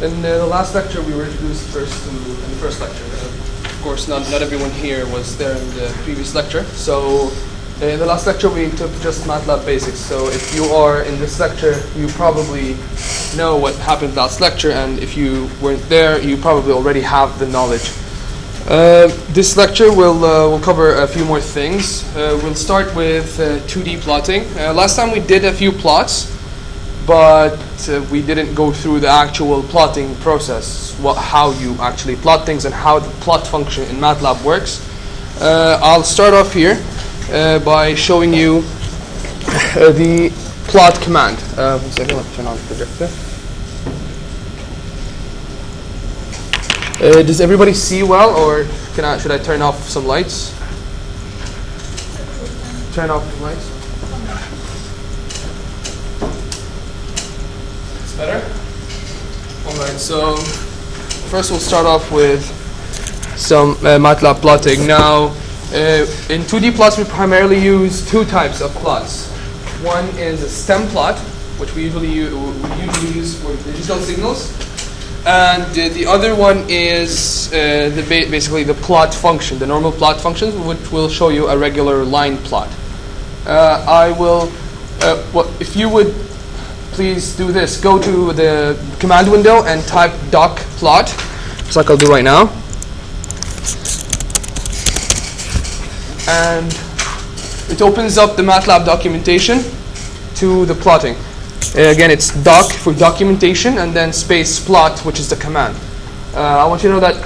In the last lecture, we were introduced first in the first lecture. Of course, not everyone here was there in the previous lecture. So in the last lecture, we took just MATLAB basics. So if you are in this lecture, you probably know what happened last lecture. And if you weren't there, you probably already have the knowledge. This lecture will cover a few more things. We'll start with 2D plotting. Last time we did a few plots, but we didn't go through the actual plotting process, how you actually plot things and how the plot function in MATLAB works. I'll start off here by showing you the plot command. 1 second, let me turn on the projector. Does everybody see well, or should I turn off some lights? Turn off the lights. It's better? Alright, so first we'll start off with some MATLAB plotting. Now, in 2D plots we primarily use two types of plots. One is a stem plot, which we usually use for digital signals. And the other one is basically the plot function, the normal plot function, which will show you a regular line plot. If you would please do this, go to the command window and type doc plot, just like I'll do right now. And it opens up the MATLAB documentation to the plotting. Again, it's doc for documentation and then space plot, which is the command. I want you to know that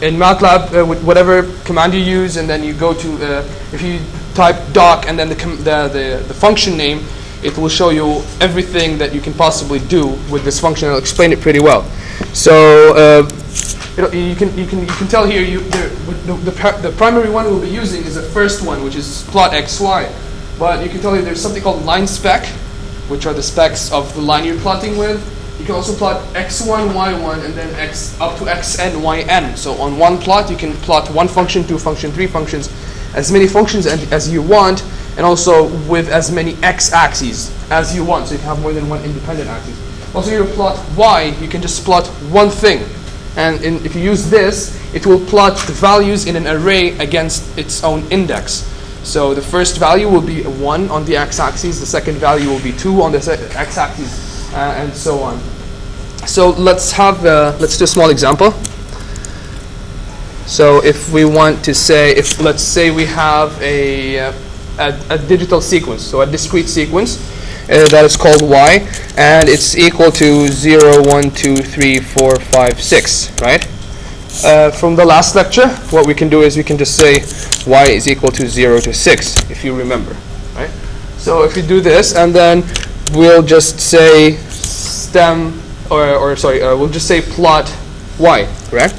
in MATLAB, with whatever command you use, and then you go to, if you type doc and then the function name, it will show you everything that you can possibly do with this function. I'll explain it pretty well. So you can tell here the primary one we'll be using is the first one, which is plot xy. But you can tell there's something called line spec, which are the specs of the line you're plotting with. You can also plot x1, y1, and then x up to xn, yn. So on one plot, you can plot one function, two functions, three functions, as many functions as you want, and also with as many x-axes as you want. So you can have more than one independent axis. Also, your plot y, you can just plot one thing. And if you use this, it will plot the values in an array against its own index. So the first value will be 1 on the x-axis, the second value will be 2 on the x-axis, and so on. So let's do a small example. So if we want to say, let's say we have a digital sequence, so a discrete sequence that is called y, and it's equal to 0, 1, 2, 3, 4, 5, 6, right? From the last lecture, what we can do is we can just say y is equal to 0 to 6, if you remember, right? So if you do this, and then we'll just say we'll just say plot y, correct?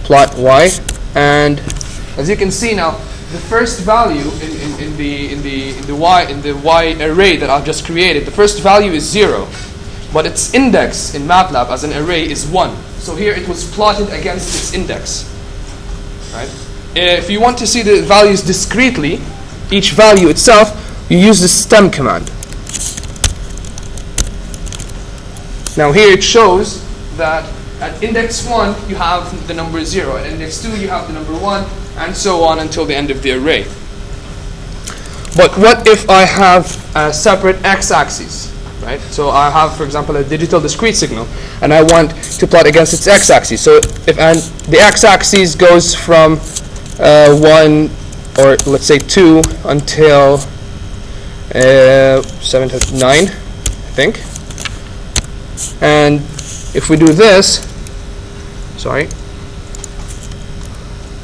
Plot y, and as you can see now, the first value in the y array that I've just created, the first value is 0, but its index in MATLAB as an array is 1. So here it was plotted against its index. Right? If you want to see the values discretely, each value itself, you use the stem command. Now here it shows that at index 1 you have the number 0, at index 2 you have the number 1, and so on until the end of the array. But what if I have a separate x-axis, right? So I have, for example, a digital discrete signal, and I want to plot against its x-axis. So the x-axis goes from 1, or let's say 2, until 7 to 9, I think. And if we do this,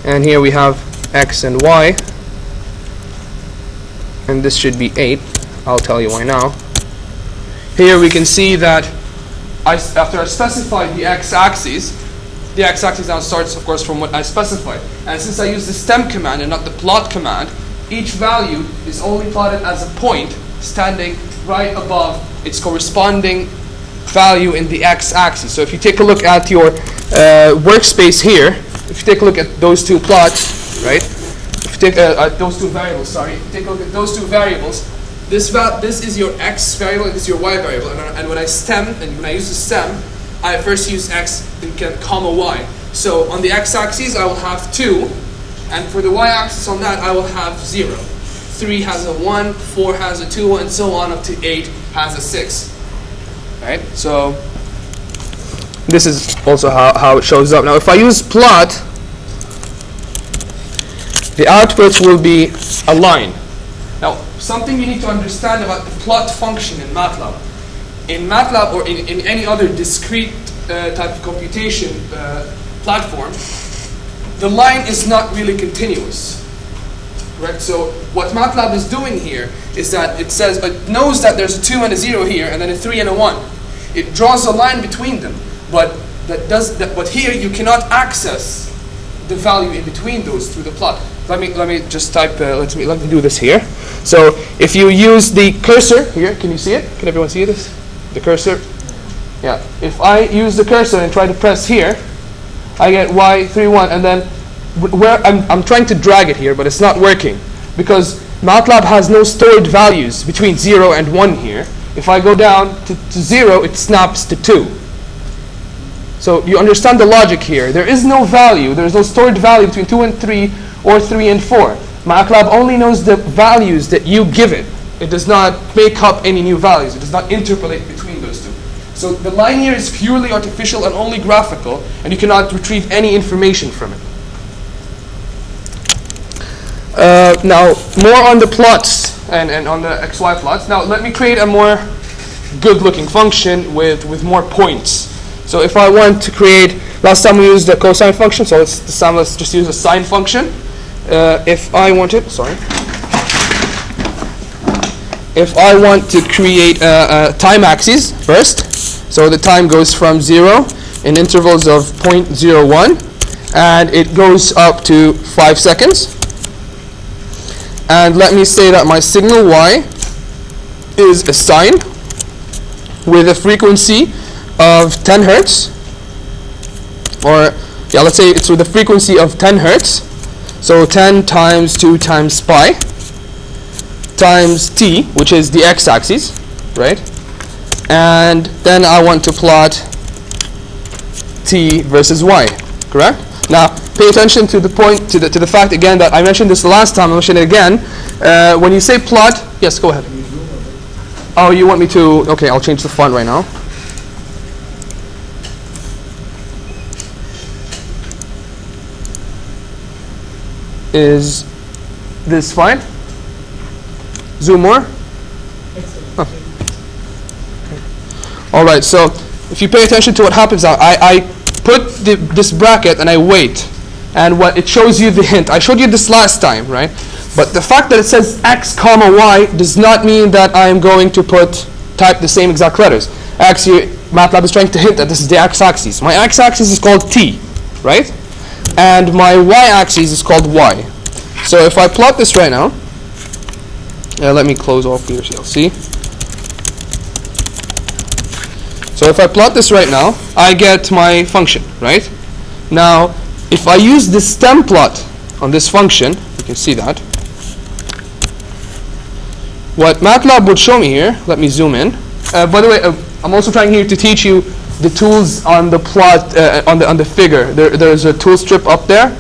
and here we have x and y, and this should be 8. I'll tell you why now. Here we can see that after I specified the x-axis now starts, of course, from what I specified. And since I use the stem command and not the plot command, each value is only plotted as a point standing right above its corresponding value in the x-axis. So if you take a look at your workspace here, if you take a look at those two plots, right? If you take those two variables, sorry, take a look at those two variables. This is your x variable, and this is your y variable. And when I use the stem, I first use x and comma y. So on the x-axis, I will have 2, and for the y-axis on that, I will have 0. 3 has a 1, 4 has a 2, and so on up to 8 has a 6. Right? So this is also how it shows up. Now, if I use plot, the output will be a line. Now, something you need to understand about the plot function in MATLAB. In MATLAB or in any other discrete type of computation platform, the line is not really continuous. Right? So what MATLAB is doing here is that it says it knows that there's a 2 and a 0 here, and then a 3 and a 1. It draws a line between them, but here you cannot access the value in between those through the plot. Let me just type. Let me do this here. So if you use the cursor here, can you see it? Can everyone see this? The cursor. Yeah. If I use the cursor and try to press here, I get y31, and then where I'm trying to drag it here, but it's not working because MATLAB has no stored values between 0 and 1 here. If I go down to 0, it snaps to 2. So you understand the logic here. There is no value. There is no stored value between 2 and 3 or 3 and 4. MATLAB only knows the values that you give it. It does not make up any new values. It does not interpolate between those two. So the line here is purely artificial and only graphical, and you cannot retrieve any information from it. Now, more on the plots and on the XY plots. Now, let me create a more good-looking function with more points. So if I want to create, last time we used the cosine function, so this time let's just use a sine function. If I want to create a time axis first, so the time goes from 0 in intervals of 0.01, and it goes up to 5 seconds. And let me say that my signal y is a sine with a frequency of 10 hertz, or yeah, let's say it's with a frequency of 10 hertz. So 10 times 2 times pi times t, which is the x-axis, right? And then I want to plot t versus y, correct? Now, pay attention to the point, to the fact again that I mentioned this the last time. I mentioned it again. When you say plot, yes, go ahead. Oh, you want me to? Okay, I'll change the font right now. Is this fine? Zoom more? Oh. All right. So if you pay attention to what happens now, I put this bracket and I wait, and what it shows you the hint. I showed you this last time, right? But the fact that it says x comma y does not mean that I am going to type the same exact letters. Actually, MATLAB is trying to hint that this is the x-axis. My x-axis is called t, right? And my y-axis is called y. So if I plot this right now, let me close off here so you'll see. So if I plot this right now, I get my function, right? Now, if I use the stem plot on this function, you can see that. What MATLAB would show me here, let me zoom in. By the way, I'm also trying here to teach you the tools on the plot, on the figure. There's a tool strip up there.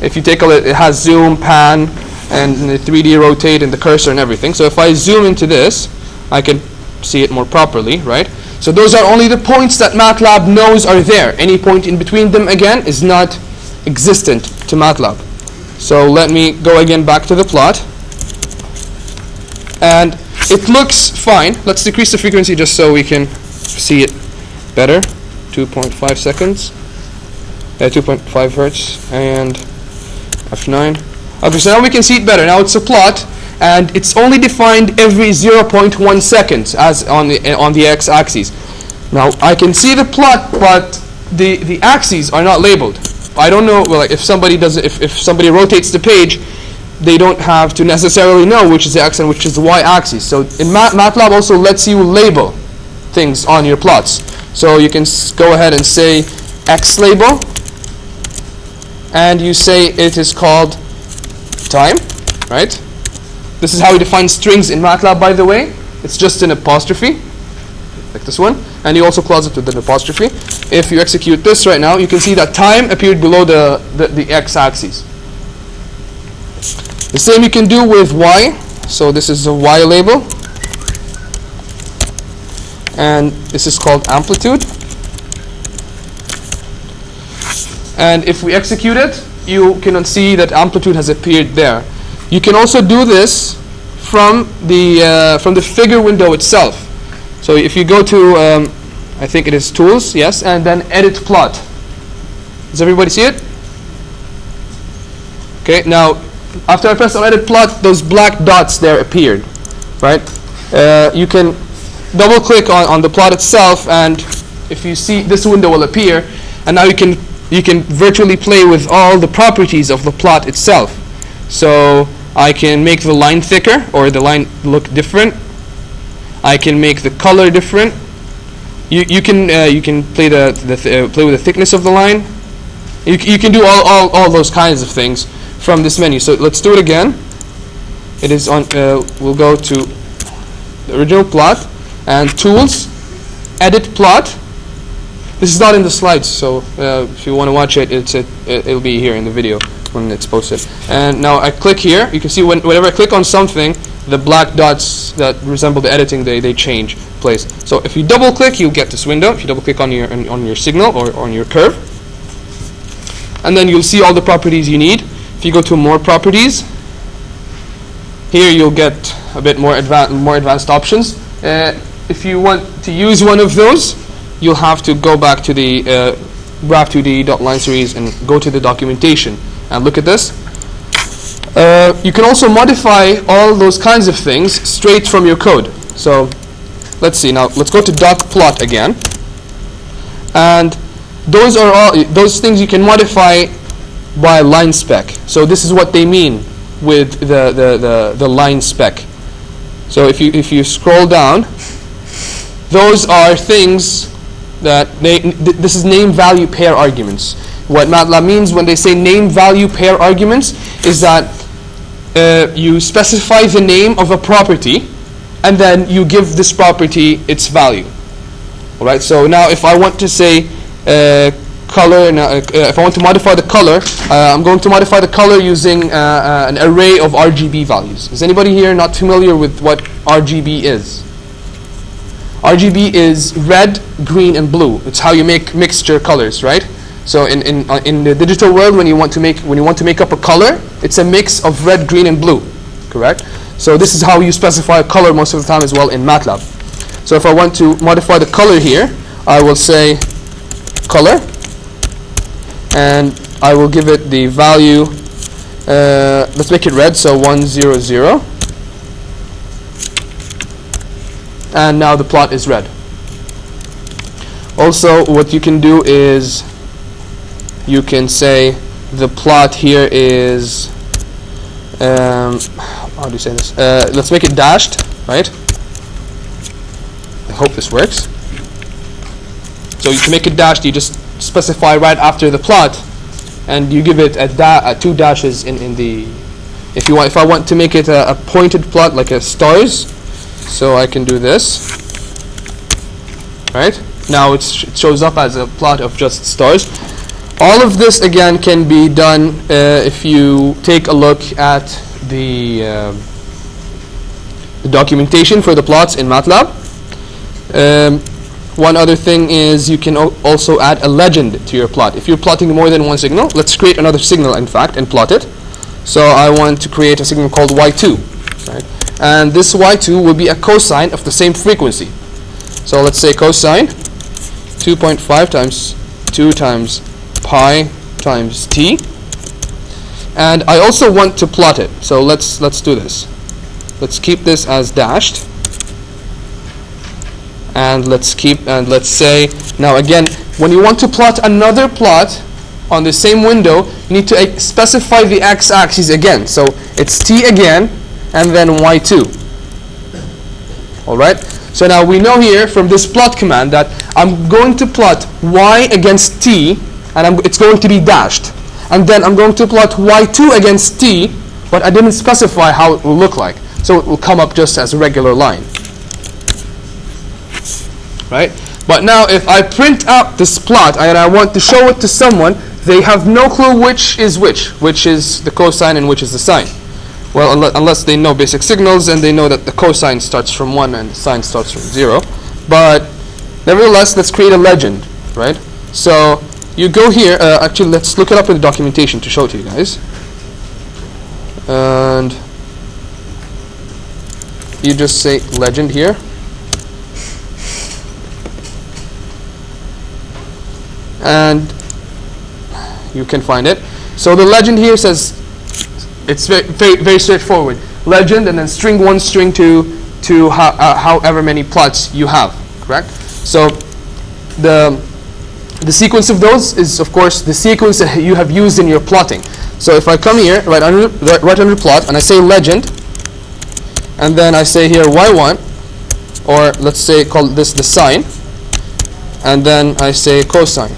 If you take a look, it has zoom, pan, and the 3D rotate, and the cursor and everything. So if I zoom into this, I can see it more properly, right? So those are only the points that MATLAB knows are there. Any point in between them, again, is not existent to MATLAB. So let me go again back to the plot. And it looks fine. Let's decrease the frequency just so we can see it better. 2.5 seconds. 2.5 hertz and F9. Okay, so now we can see it better. Now it's a plot, and it's only defined every 0.1 seconds as on the x-axis. Now I can see the plot, but the axes are not labeled. I don't know. Well, like if somebody rotates the page, they don't have to necessarily know which is the x and which is the y-axis. So in MATLAB also lets you label things on your plots. So you can go ahead and say x label, and you say it is called time, right? This is how we define strings in MATLAB, by the way. It's just an apostrophe, like this one, and you also close it with an apostrophe. If you execute this right now, you can see that time appeared below the x-axis. The same you can do with y. So this is a y label, and this is called amplitude. And if we execute it, you can see that amplitude has appeared there. You can also do this from the figure window itself. So if you go to, I think it is tools, yes, and then edit plot. Does everybody see it? Okay, now after I press on edit plot, those black dots there appeared, right? You can double click on the plot itself, and if you see, this window will appear, and now you can virtually play with all the properties of the plot itself. So I can make the line thicker, or the line look different. I can make the color different. You can play play with the thickness of the line. You can do all those kinds of things from this menu. So let's do it again. It is on. We'll go to the original plot and tools, edit plot. This is not in the slides, so if you want to watch it, it'll be here in the video when it's posted. And now I click here. You can see whenever I click on something, the black dots that resemble the editing, they change place. So if you double click, you'll get this window. If you double click on your signal or on your curve, and then you'll see all the properties you need. If you go to more properties, here you'll get a bit more advanced options. If you want to use one of those, you'll have to go back to the graph2d.line series and go to the documentation and look at this. You can also modify all those kinds of things straight from your code. So let's see. Now let's go to docplot again, and those are all those things you can modify by line spec. So this is what they mean with the line spec. So if you scroll down, those are things that this is name value pair arguments. What MATLAB means when they say name value pair arguments is that you specify the name of a property, and then you give this property its value. All right. So now, if I want to say color, if I want to modify the color, I'm going to modify the color using an array of RGB values. Is anybody here not familiar with what RGB is? RGB is red, green, and blue. It's how you make mixture colors, right? So in the digital world, when you want to make up a color, it's a mix of red, green, and blue, correct? So this is how you specify a color most of the time as well in MATLAB. So if I want to modify the color here, I will say color, and I will give it the value. Let's make it red, so 100. And now the plot is red. Also, what you can do is you can say the plot here is how do you say this? Let's make it dashed, right? I hope this works. So you can make it dashed. You just specify right after the plot, and you give it two dashes in the. If I want to make it a pointed plot like a stars. So I can do this, right? Now it shows up as a plot of just stars. All of this again can be done if you take a look at the documentation for the plots in MATLAB. One other thing is you can also add a legend to your plot. If you're plotting more than one signal, let's create another signal in fact and plot it. So I want to create a signal called y2, right? And this y2 will be a cosine of the same frequency. So let's say cosine 2.5 times 2 times pi times t. And I also want to plot it. So let's do this. Let's keep this as dashed. And let's say now again, when you want to plot another plot on the same window, you need to specify the x-axis again. So it's t again, and then y2. All right. So now we know here from this plot command that I'm going to plot y against t, and it's going to be dashed. And then I'm going to plot y2 against t, but I didn't specify how it will look like. So it will come up just as a regular line. Right? But now if I print out this plot and I want to show it to someone, they have no clue which is the cosine and which is the sine. Well, unless they know basic signals and they know that the cosine starts from 1 and the sine starts from 0. But nevertheless, let's create a legend, right? So you go here, actually let's look it up in the documentation to show it to you guys. And you just say legend here. And you can find it. So the legend here says, it's very straightforward. Legend and then string 1, string 2 to however many plots you have, correct? So the sequence of those is, of course, the sequence that you have used in your plotting. So if I come here, right under plot, and I say legend, and then I say here y1, or let's say call this the sine, and then I say cosine.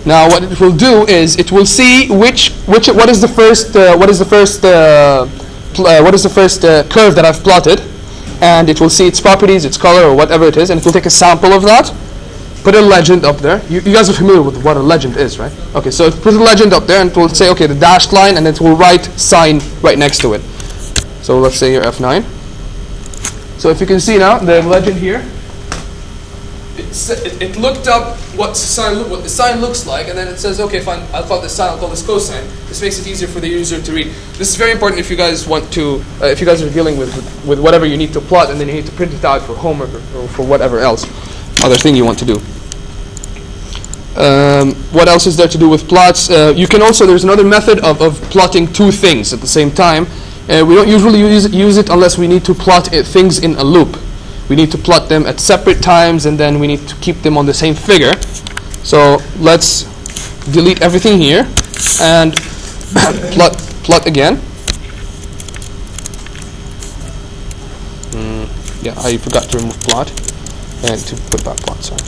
Now what it will do is it will see what is the first curve that I've plotted, and it will see its properties, its color, or whatever it is, and it will take a sample of that, put a legend up there. You guys are familiar with what a legend is, right? Okay, so put a legend up there, and it will say, okay, the dashed line, and it will write sine right next to it. So let's say here F9. So if you can see now the legend here, it looked up what the sine looks like, and then it says, okay, fine, I'll call this sine, I'll call this cosine. This makes it easier for the user to read. This is very important if you guys want to, if you guys are dealing with whatever you need to plot, and then you need to print it out for homework or for whatever else, other thing you want to do. What else is there to do with plots? You can also, there's another method of plotting two things at the same time. We don't usually use it unless we need to plot things in a loop. We need to plot them at separate times, and then we need to keep them on the same figure. So let's delete everything here and plot again. Yeah, I forgot to remove plot and to put back plot. Sorry.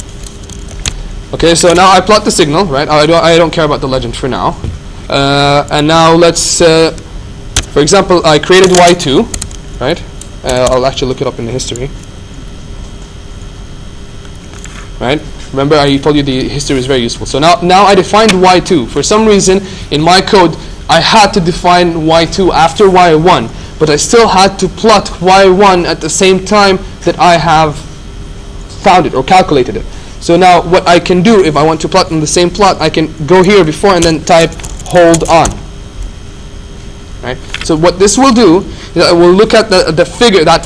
Okay, so now I plot the signal, right? I don't care about the legend for now. And now let's, for example, I created y2, right? I'll actually look it up in the history. Right? Remember, I told you the history is very useful. So now I defined y2. For some reason, in my code, I had to define y2 after y1, but I still had to plot y1 at the same time that I have found it or calculated it. So now what I can do, if I want to plot on the same plot, I can go here before and then type hold on. Right? So what this will do is it will look at that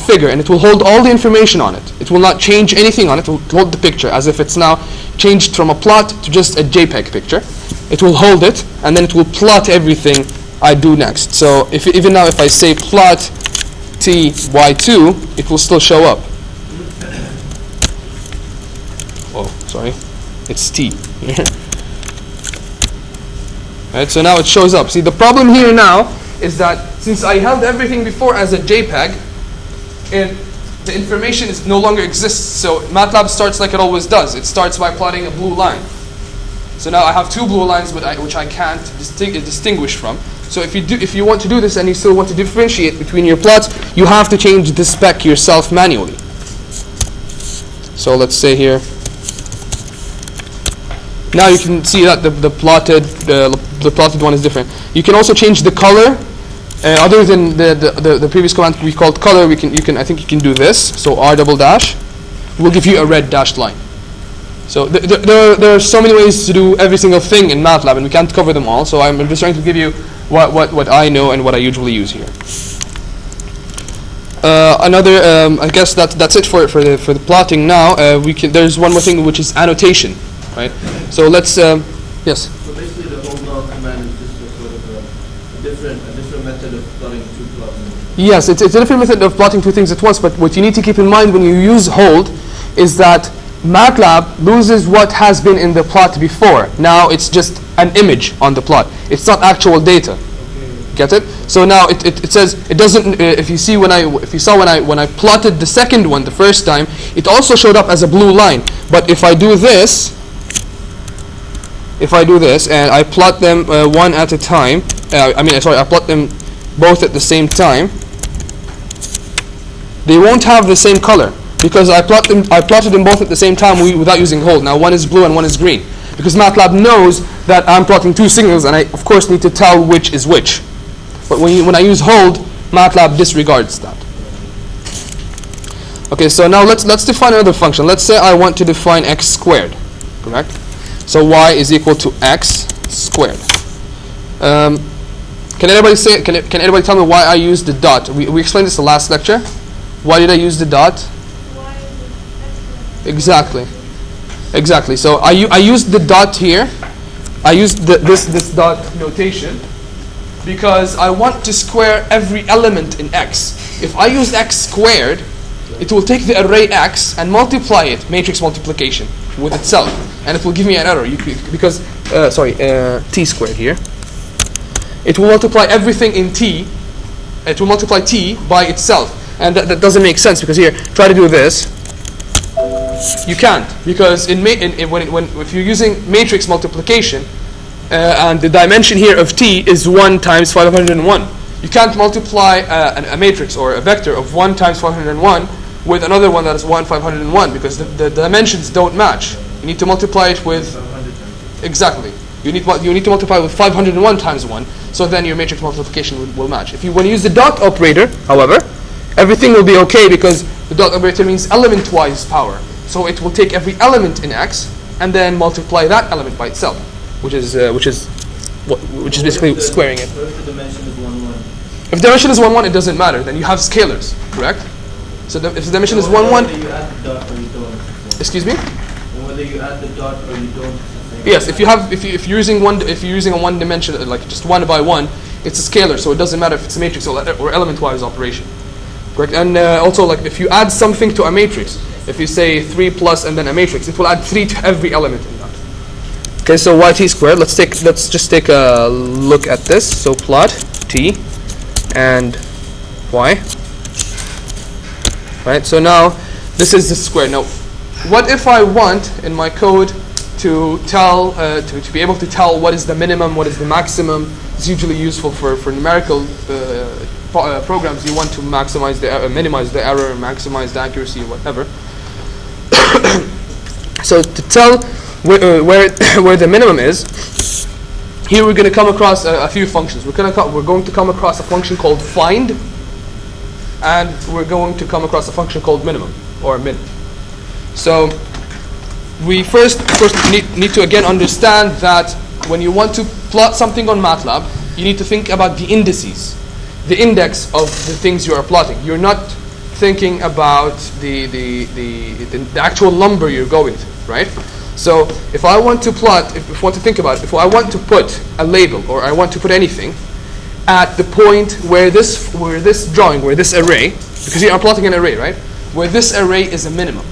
figure, and it will hold all the information on it. It will not change anything on it. It will hold the picture as if it's now changed from a plot to just a JPEG picture. It will hold it, and then it will plot everything I do next. So even now if I say plot t y2, it will still show up. Oh, sorry. It's t. Right, so now it shows up. See, the problem here now is that since I held everything before as a JPEG, and the information no longer exists, so MATLAB starts like it always does. It starts by plotting a blue line. So now I have two blue lines which I can't distinguish from. So if you want to do this and you still want to differentiate between your plots, you have to change the spec yourself manually. So let's say here. Now you can see that the plotted one is different. You can also change the color. Other than the previous command we called color, I think you can do this. So r double dash will give you a red dashed line. So there are so many ways to do every single thing in MATLAB, and we can't cover them all. So I'm just trying to give you what I know and what I usually use here. I guess that's it for the plotting. Now there's one more thing, which is annotation. Right. So let's yes. So basically, the hold on command is just a sort of a different method of plotting two plots. Yes, it's a different method of plotting two things at once. But what you need to keep in mind when you use hold is that MATLAB loses what has been in the plot before. Now it's just an image on the plot. It's not actual data. Okay. Get it? So now it says it doesn't. If you saw when I plotted the second one the first time, it also showed up as a blue line. But if I do this, if I do this and I plot them one at a time, I plot them both at the same time, they won't have the same color because I plotted them both at the same time without using hold. Now one is blue and one is green because MATLAB knows that I'm plotting two signals and I of course need to tell which is which. But when I use hold, MATLAB disregards that. Okay, so now let's define another function. Let's say I want to define x squared, correct? So y is equal to x squared. Can anybody say? Can anybody tell me why I used the dot? We explained this in the last lecture. Why did I use the dot? Exactly. So I used the dot here. I used this dot notation because I want to square every element in x. If I use x squared, it will take the array x and multiply it, matrix multiplication, with itself, and it will give me an error because t squared here. It will multiply everything in t. It will multiply t by itself, and that doesn't make sense because here, try to do this. You can't because if you're using matrix multiplication, and the dimension here of t is 1 times 501. You can't multiply a matrix or a vector of 1 times 501 with another one that is 1 501 because the dimensions don't match. You need to multiply it with exactly. You need to multiply with 501 times 1, so then your matrix multiplication will match. When you use the dot operator, however, everything will be okay because the dot operator means element-wise power. So it will take every element in x and then multiply that element by itself, which is basically squaring it. If the dimension is 1, 1. If the dimension is 1, 1, it doesn't matter. Then you have scalars, correct? So if the dimension is 1, 1. Whether you add the dot or you don't. Excuse me? Whether you add the dot or you don't. Yes, if you're using a one dimension, like just 1 by 1, it's a scalar, so it doesn't matter if it's a matrix or element-wise operation, correct? And also, like if you add something to a matrix, if you say 3 plus and then a matrix, it will add 3 to every element in that. Okay, so yt squared. Let's just take a look at this. So plot t and y. Right. So now this is the square. Now, what if I want in my code to tell to be able to tell what is the minimum, what is the maximum? It's usually useful for numerical programs. You want to maximize minimize the error, maximize the accuracy, or whatever. So to tell where the minimum is, here we're going to come across a few functions. We're going to come across a function called find, and we're going to come across a function called minimum or min. So we first need to again understand that when you want to plot something on MATLAB, you need to think about the indices, the index of the things you are plotting. You're not thinking about the actual number you're going to, right? So if I want to plot, if I want to put a label or I want to put anything at the point where this array, because here I'm plotting an array, right? Where this array is a minimum,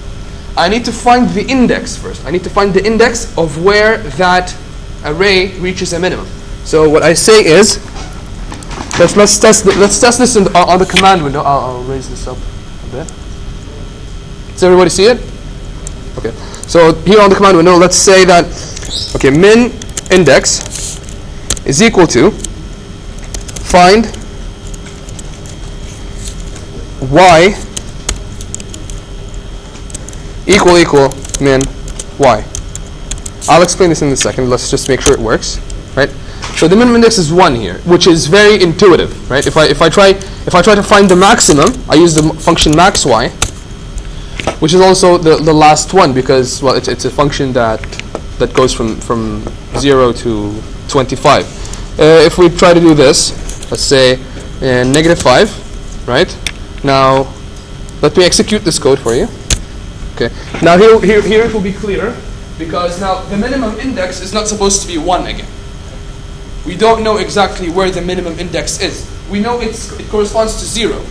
I need to find the index first. I need to find the index of where that array reaches a minimum. So what I say is, let's test this on the command window. I'll raise this up a bit. Does everybody see it? Okay. So here on the command window, let's say that min index is equal to find y equal min y. I'll explain this in a second. Let's just make sure it works, right? So the minimum index is 1 here, which is very intuitive, right? If I try to find the maximum, I use the function maxy, which is also the last one because it's a function that goes from 0 to 25. If we try to do this, let's say -5, right? Now let me execute this code for you. Okay. Now here it will be clearer because now the minimum index is not supposed to be 1 again. We don't know exactly where the minimum index is. We know it corresponds to 0,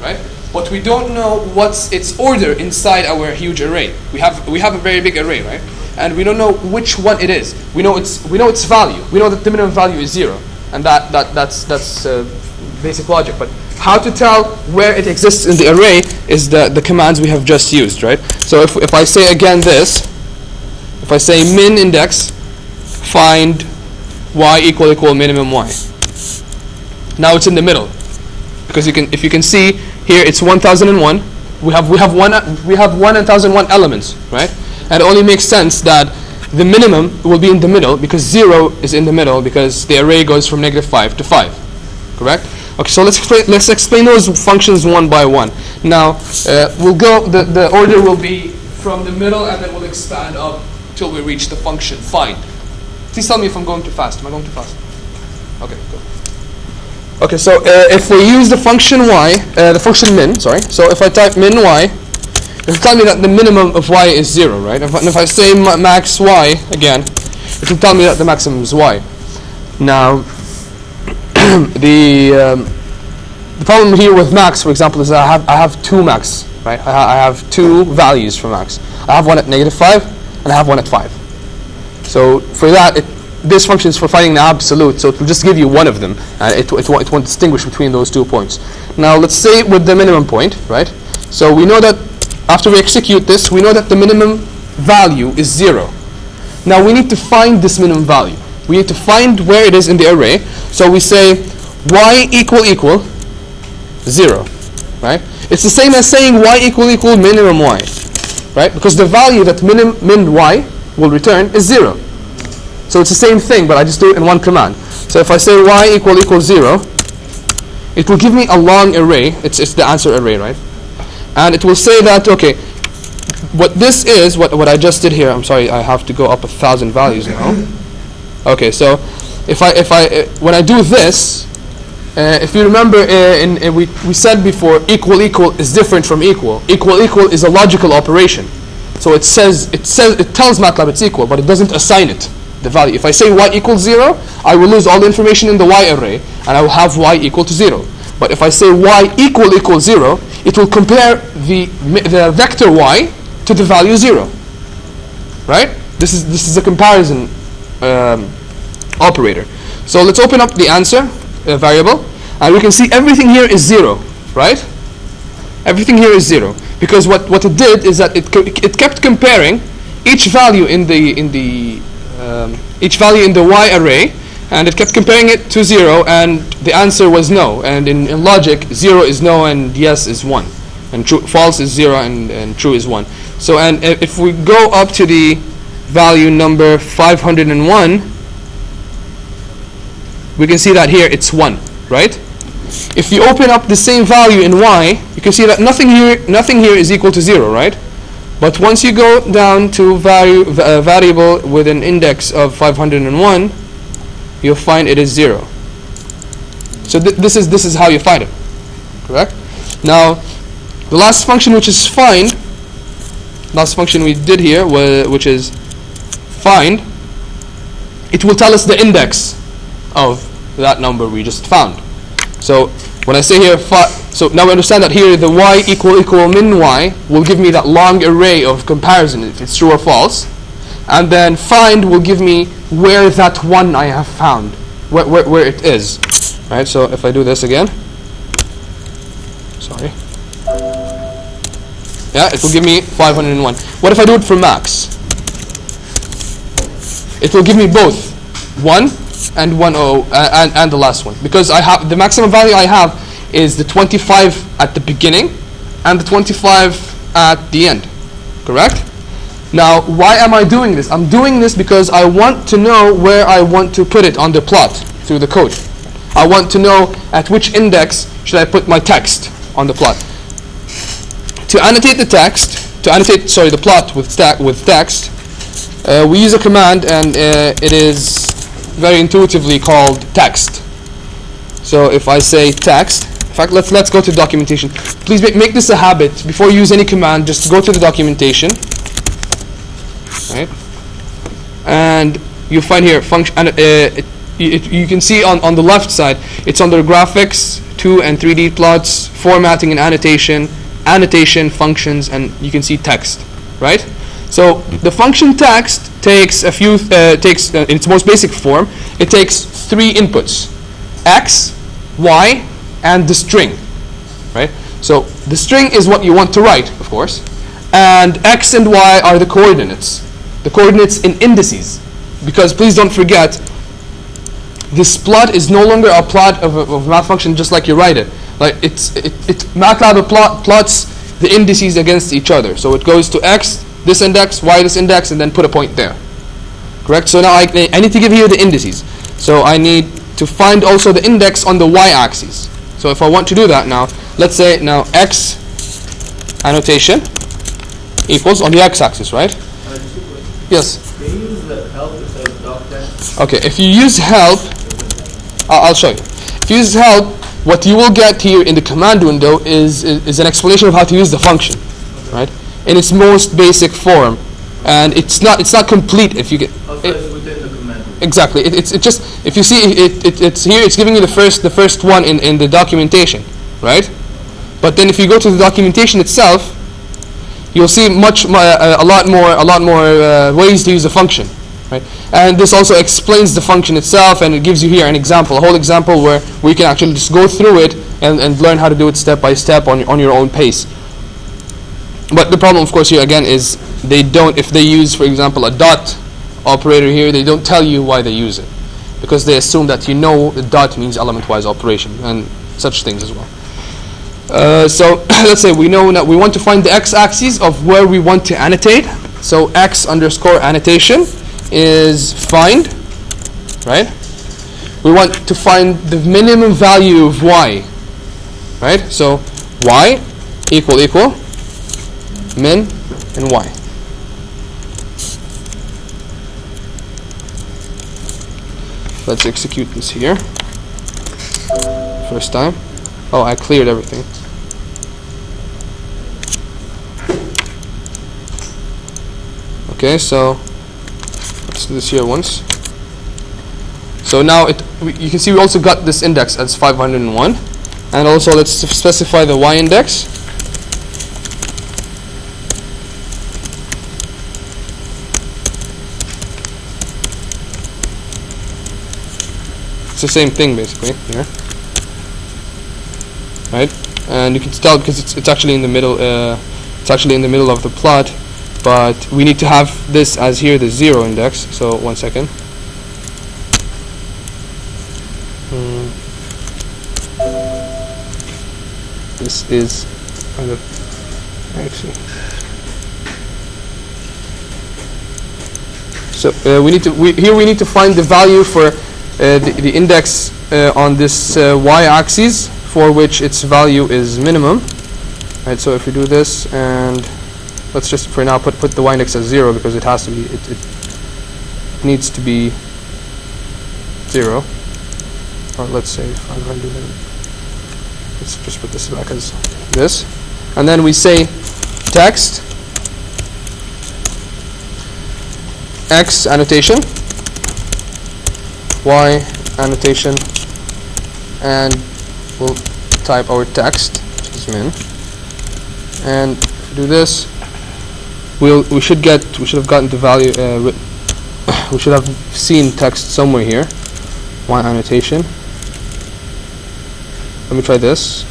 right? But we don't know what's its order inside our huge array. We have a very big array, right? And we don't know which one it is. We know its value. We know that the minimum value is 0, and that's basic logic. But how to tell where it exists in the array is the commands we have just used, right? So if I say again this, if I say min index find y equal minimum y. Now it's in the middle, because if you can see here, it's 1001. We have 1001 elements, right? And it only makes sense that the minimum will be in the middle, because 0 is in the middle, because the array goes from -5 to 5. Correct? Okay, so let's explain those functions one by one. Now we'll go. The order will be from the middle, and then we'll expand up till we reach the function find. Please tell me if I'm going too fast. Am I going too fast? Okay, go. Okay, so if we use the function y, the function min, sorry. So if I type min y, it will tell me that the minimum of y is 0, right? And if I say max y again, it will tell me that the maximum is y. Now, the problem here with max, for example, is that I have two max, right? I have two values for max. I have one at -5 and I have one at 5. So for that, this function is for finding the absolute, so it will just give you one of them, and it won't distinguish between those 2 points. Now let's say with the minimum point, right? So we know that after we execute this, we know that the minimum value is 0. Now we need to find this minimum value. We need to find where it is in the array. So we say y equal 0, right? It's the same as saying y equal minimum y, right? Because the value that min y will return is 0. So it's the same thing, but I just do it in one command. So if I say y equal 0, it will give me a long array. It's the answer array, right? And it will say that, okay, what this is, what I just did here, I'm sorry, I have to go up 1,000 values now. Okay, so when I do this, if you remember, we said before, equal is different from equal. Equal is a logical operation. So it tells MATLAB it's equal, but it doesn't assign it the value. If I say y equals 0, I will lose all the information in the y array, and I will have y equal to 0. But if I say y equal 0, it will compare the vector y to the value 0. Right? This is a comparison operator. So let's open up the answer variable, and we can see everything here is 0. Right? Everything here is 0, because what it did is that it kept comparing each value in the y array, and it kept comparing it to 0, and the answer was no. And in logic, 0 is no and yes is 1, and false is 0 and true is 1. So, and if we go up to the value number 501, we can see that here it's 1, right? If you open up the same value in y, you can see that nothing here is equal to 0, right? But once you go down to variable with an index of 501, you'll find it is 0. So this is how you find it, correct? Now, the last function, which is find, last function we did here, which is find, it will tell us the index of that number we just found. So when I say here, so now we understand that here the y equal min y will give me that long array of comparison if it's true or false, and then find will give me where that one I have found, where it is. Right? So if I do this again, sorry, yeah, it will give me 501. What if I do it for max? It will give me both 1 and 10 and the last one, because I have the maximum value I have is the 25 at the beginning and the 25 at the end, correct? Now, why am I doing this? I'm doing this because I want to know where I want to put it on the plot through the code. I want to know at which index should I put my text on the plot. To annotate the plot with text, we use a command, and it is very intuitively called text. So if I say text, in fact, let's go to documentation. Please make this a habit. Before you use any command, just go to the documentation, right? And you find here function. You can see on the left side, it's under graphics, 2 and 3D plots, formatting and annotation, functions, and you can see text, right? So the function text takes in its most basic form, it takes 3 inputs: x, y, and the string, right? So the string is what you want to write, of course, and x and y are the coordinates in indices. because please don't forget, this plot is no longer a plot of a math function just like you write it. Like MATLAB plots the indices against each other. So it goes to x, this index, y, this index, and then put a point there. Correct? So now I need to give here the indices. So I need to find also the index on the y-axis. So if I want to do that now, let's say now x annotation equals on the x-axis, right? Yes. Can you use the help instead of doc text? Okay, if you use help, I'll show you. If you use help, what you will get here in the command window is an explanation of how to use the function, right? In its most basic form, and it's not complete if you get. Also, it's within the command window. Exactly. It's just, if you see it's here, it's giving you the first one in the documentation, right? But then if you go to the documentation itself, you'll see a lot more ways to use the function, right? And this also explains the function itself, and it gives you here an example, a whole example where you can actually just go through it and learn how to do it step by step on your own pace. But the problem, of course, here again is they don't. If they use, for example, a dot operator here, they don't tell you why they use it, because they assume that you know the dot means element-wise operation and such things as well. So let's say we know that we want to find the x-axis of where we want to annotate. So x underscore annotation is find, right? We want to find the minimum value of y, right? So y equal min and y. Let's execute this here. First time. Oh, I cleared everything. Okay, so let's do this here once. So now you can see we also got this index as 501, and also let's specify the y index. It's the same thing basically here, right? And you can tell because it's actually in the middle. It's actually in the middle of the plot, but we need to have this as here the 0 index. So 1 second. This is kind of actually. So we need to find the value for the index on this y-axis for which its value is minimum. Right. So if we do this, and let's just for now put the y-index as 0 because it has to be. It needs to be 0. Or let's say 500. Let's just put this back as this, and then we say text x annotation, y annotation, and we'll type our text, which is min. And if we do this, we should have gotten the value. We should have seen text somewhere here. Y annotation. Let me try this.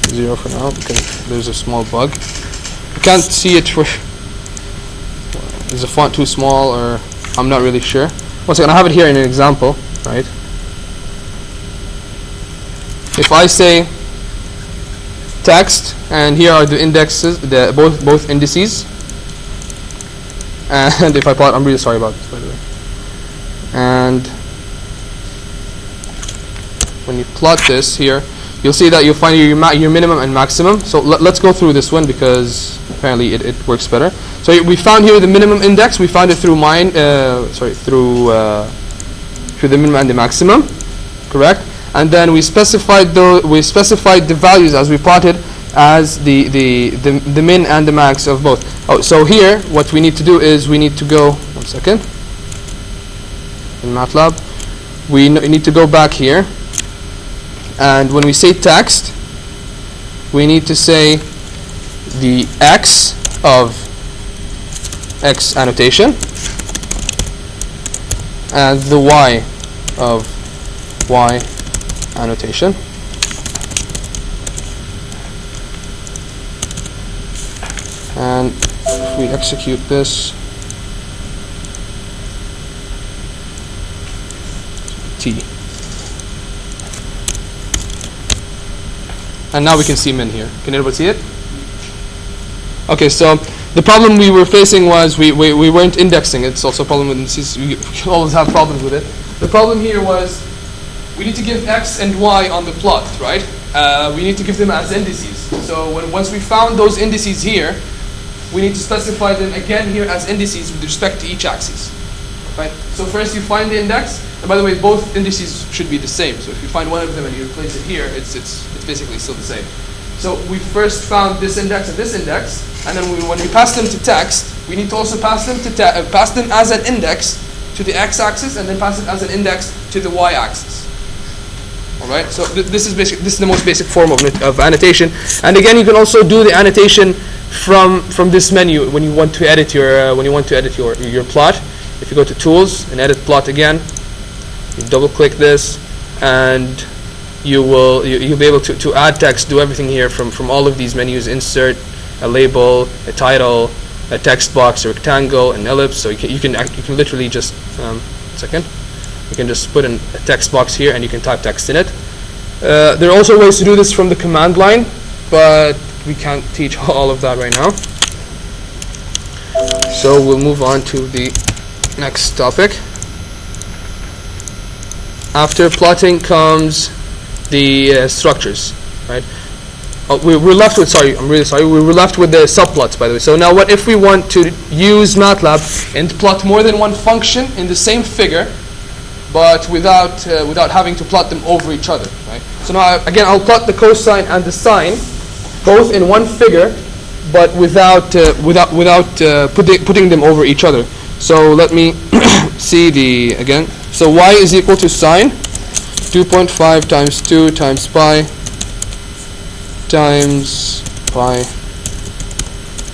0 for now because there's a small bug. I can't see it for. Is the font too small, or I'm not really sure. One second, I have it here in an example, right? If I say text, and here are the indexes, both indices, and if I plot, I'm really sorry about this, by the way. And when you plot this here, you'll see that you'll find your minimum and maximum. So let's go through this one because apparently it works better. So we found here the minimum index. We found it through through the minimum and the maximum, correct? And then we specified the values as we plotted as the min and the max of both. Oh, so here what we need to do is we need to go 1 second in MATLAB. We need to go back here. And when we say text, we need to say the x of x annotation and the y of y annotation. And if we execute this, t. And now we can see min here. Can everybody see it? Okay, so the problem we were facing was we weren't indexing. It's also a problem with indices. We always have problems with it. The problem here was we need to give x and y on the plot, right? We need to give them as indices. So once we found those indices here, we need to specify them again here as indices with respect to each axis. Right? So first you find the index, and by the way, both indices should be the same. So if you find one of them and you replace it here, it's basically still the same. So we first found this index and this index, and then when we pass them to text, we need to also pass them as an index to the x-axis, and then pass it as an index to the y-axis. All right. So this is the most basic form of annotation. And again, you can also do the annotation from this menu when you want to edit your plot. If you go to Tools and Edit Plot again, you double-click this, and you'll be able to add text, do everything here from all of these menus: insert, a label, a title, a text box, a rectangle, an ellipse. So you can literally just you can just put in a text box here, and you can type text in it. There are also ways to do this from the command line, but we can't teach all of that right now. So we'll move on to the next topic. After plotting comes the structures, right? We're left with, sorry, I'm really sorry, we were left with the subplots, by the way. So now what if we want to use MATLAB and plot more than one function in the same figure, but without having to plot them over each other, right? So now again, I'll plot the cosine and the sine both in one figure, but without putting them over each other. So let me see again. So y is equal to sine 2.5 times 2 times pi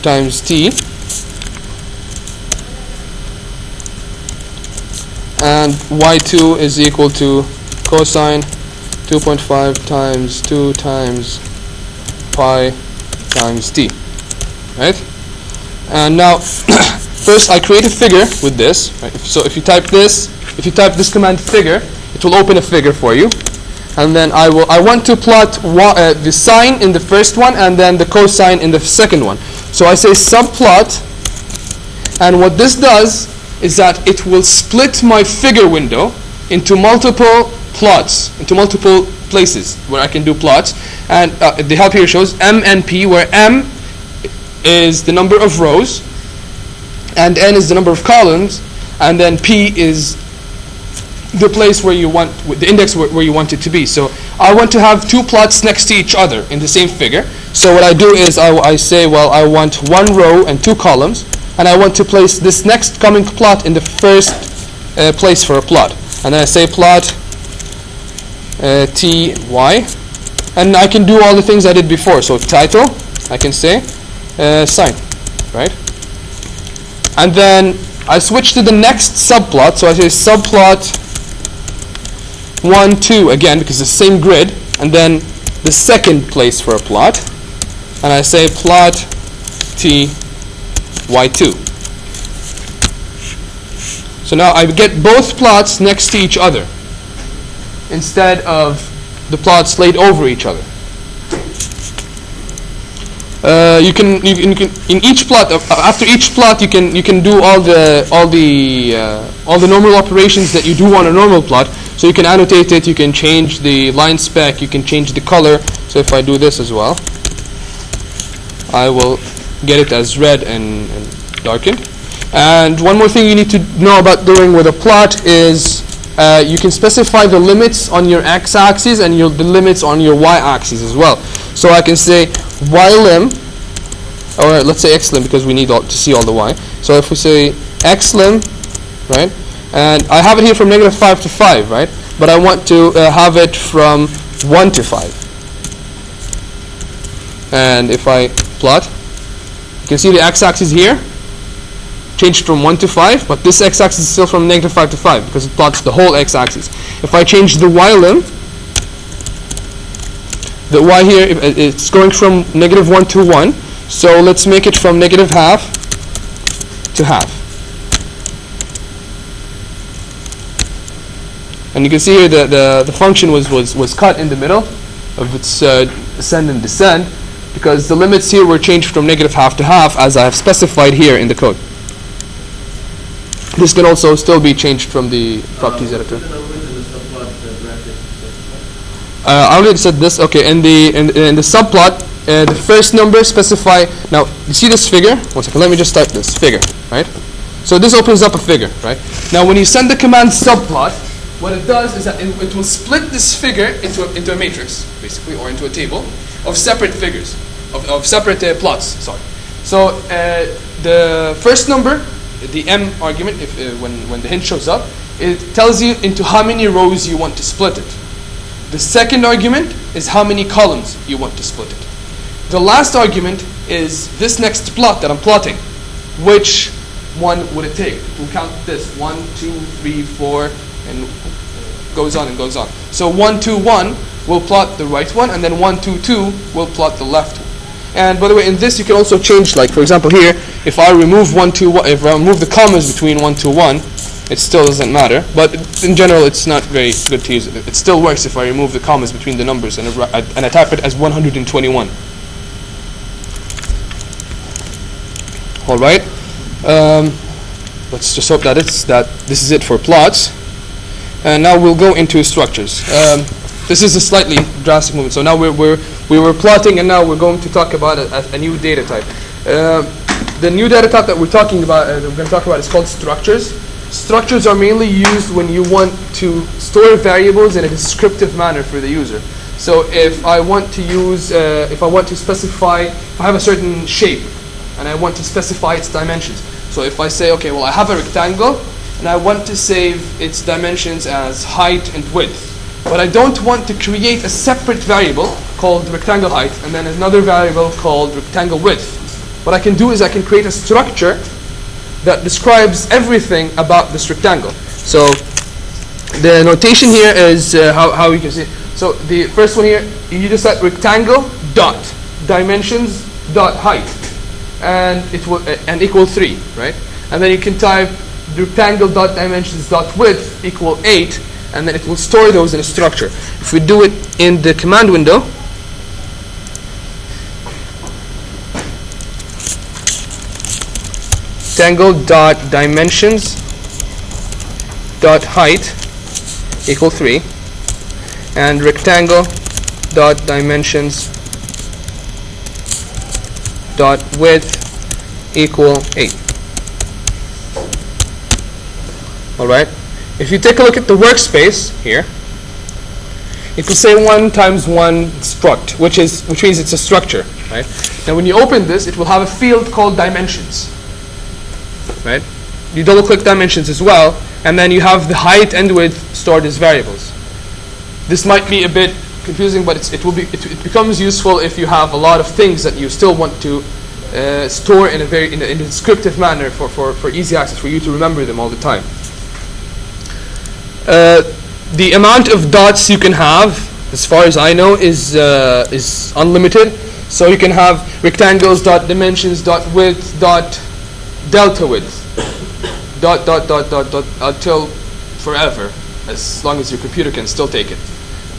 times t, and y2 is equal to cosine 2.5 times 2 times pi times t, right? And now first I create a figure with this, right? So if you type this command figure, it will open a figure for you. And then I want to plot the sine in the first one and then the cosine in the second one. So I say subplot, and what this does is that it will split my figure window into multiple plots, into multiple places where I can do plots. And the help here shows M and P, where M is the number of rows and N is the number of columns, and then P is the place where you want, the index where you want it to be. So I want to have two plots next to each other in the same figure. So what I do is I say, well, I want one row and two columns, and I want to place this next coming plot in the first place for a plot. And then I say plot T, Y, and I can do all the things I did before. So title, I can say sine, right? And then I switch to the next subplot. So I say subplot 1, 2 again, because it's the same grid, and then the second place for a plot, and I say plot T, Y2. So now I get both plots next to each other instead of the plots laid over each other. You can in each plot, after each plot you can do all the normal operations that you do on a normal plot. So you can annotate it, you can change the line spec, you can change the color. So if I do this as well, I will get it as red and darkened. And one more thing you need to know about doing with a plot is you can specify the limits on your x-axis and the limits on your y-axis as well. So I can say ylim, or let's say xlim, because we need to see all the y. So if we say xlim, right, and I have it here from -5 to 5, right, but I want to have it from 1 to 5. And if I plot, you can see the x-axis here changed from 1 to 5, but this x-axis is still from -5 to 5 because it plots the whole x-axis. If I change the ylim, the y here, it's going from -1 to 1, so let's make it from -½ to half. And you can see here the function was cut in the middle of its ascend and descend, because the limits here were changed from negative half to half, as I have specified here in the code. This can also still be changed from the properties editor. The numbers in the subplot bracket. I already said this. Okay, in the subplot, the first number specify. Now you see this figure. One second. Let me just type this figure. Right. So this opens up a figure. Right. Now when you send the command subplot, what it does is that it will split this figure into a matrix, basically, or into a table of separate figures, of separate plots. Sorry. So the first number, the m argument, if when the hint shows up, it tells you into how many rows you want to split it. The second argument is how many columns you want to split it. The last argument is this next plot that I'm plotting. Which one would it take? It will count this 1, 2, 3, 4, and goes on and goes on. So 1, 2, 1 will plot the right one, and then 1, 2, 2 will plot the left one. And by the way, in this you can also change, like for example here, if I remove 1, 2, 1, if I remove the commas between 1, 2, 1, it still doesn't matter. But in general, it's not very good to use it. It still works if I remove the commas between the numbers and I type it as 121. All right. Let's just hope that this is it for plots. And now we'll go into structures. This is a slightly drastic movement. So now we were plotting, and now we're going to talk about a new data type. The new data type that we're talking about, we're going to talk about, is called structures. Structures are mainly used when you want to store variables in a descriptive manner for the user. So if I want to use, if I want to specify, if I have a certain shape, and I want to specify its dimensions. So if I say, okay, well, I have a rectangle, and I want to save its dimensions as height and width. But I don't want to create a separate variable called rectangle height and then another variable called rectangle width. What I can do is I can create a structure that describes everything about this rectangle. So the notation here is how you can see it. So the first one here, you just set rectangle dot dimensions dot height, and it will and equal 3, right? And then you can type rectangle dot dimensions dot width equal 8, and then it will store those in a structure. If we do it in the command window, rectangle dot dimensions dot height equal 3, and rectangle dot dimensions dot width equal 8. All right. If you take a look at the workspace here, it will say 1 times 1 struct, which means it's a structure, right? Now when you open this, it will have a field called dimensions, right? You double click dimensions as well, and then you have the height and width stored as variables. This might be a bit confusing, but it becomes useful if you have a lot of things that you still want to store in a descriptive manner for easy access, for you to remember them all the time. The amount of dots you can have, as far as I know, is unlimited. So you can have rectangles dot dimensions dot width dot delta width dot until forever, as long as your computer can still take it.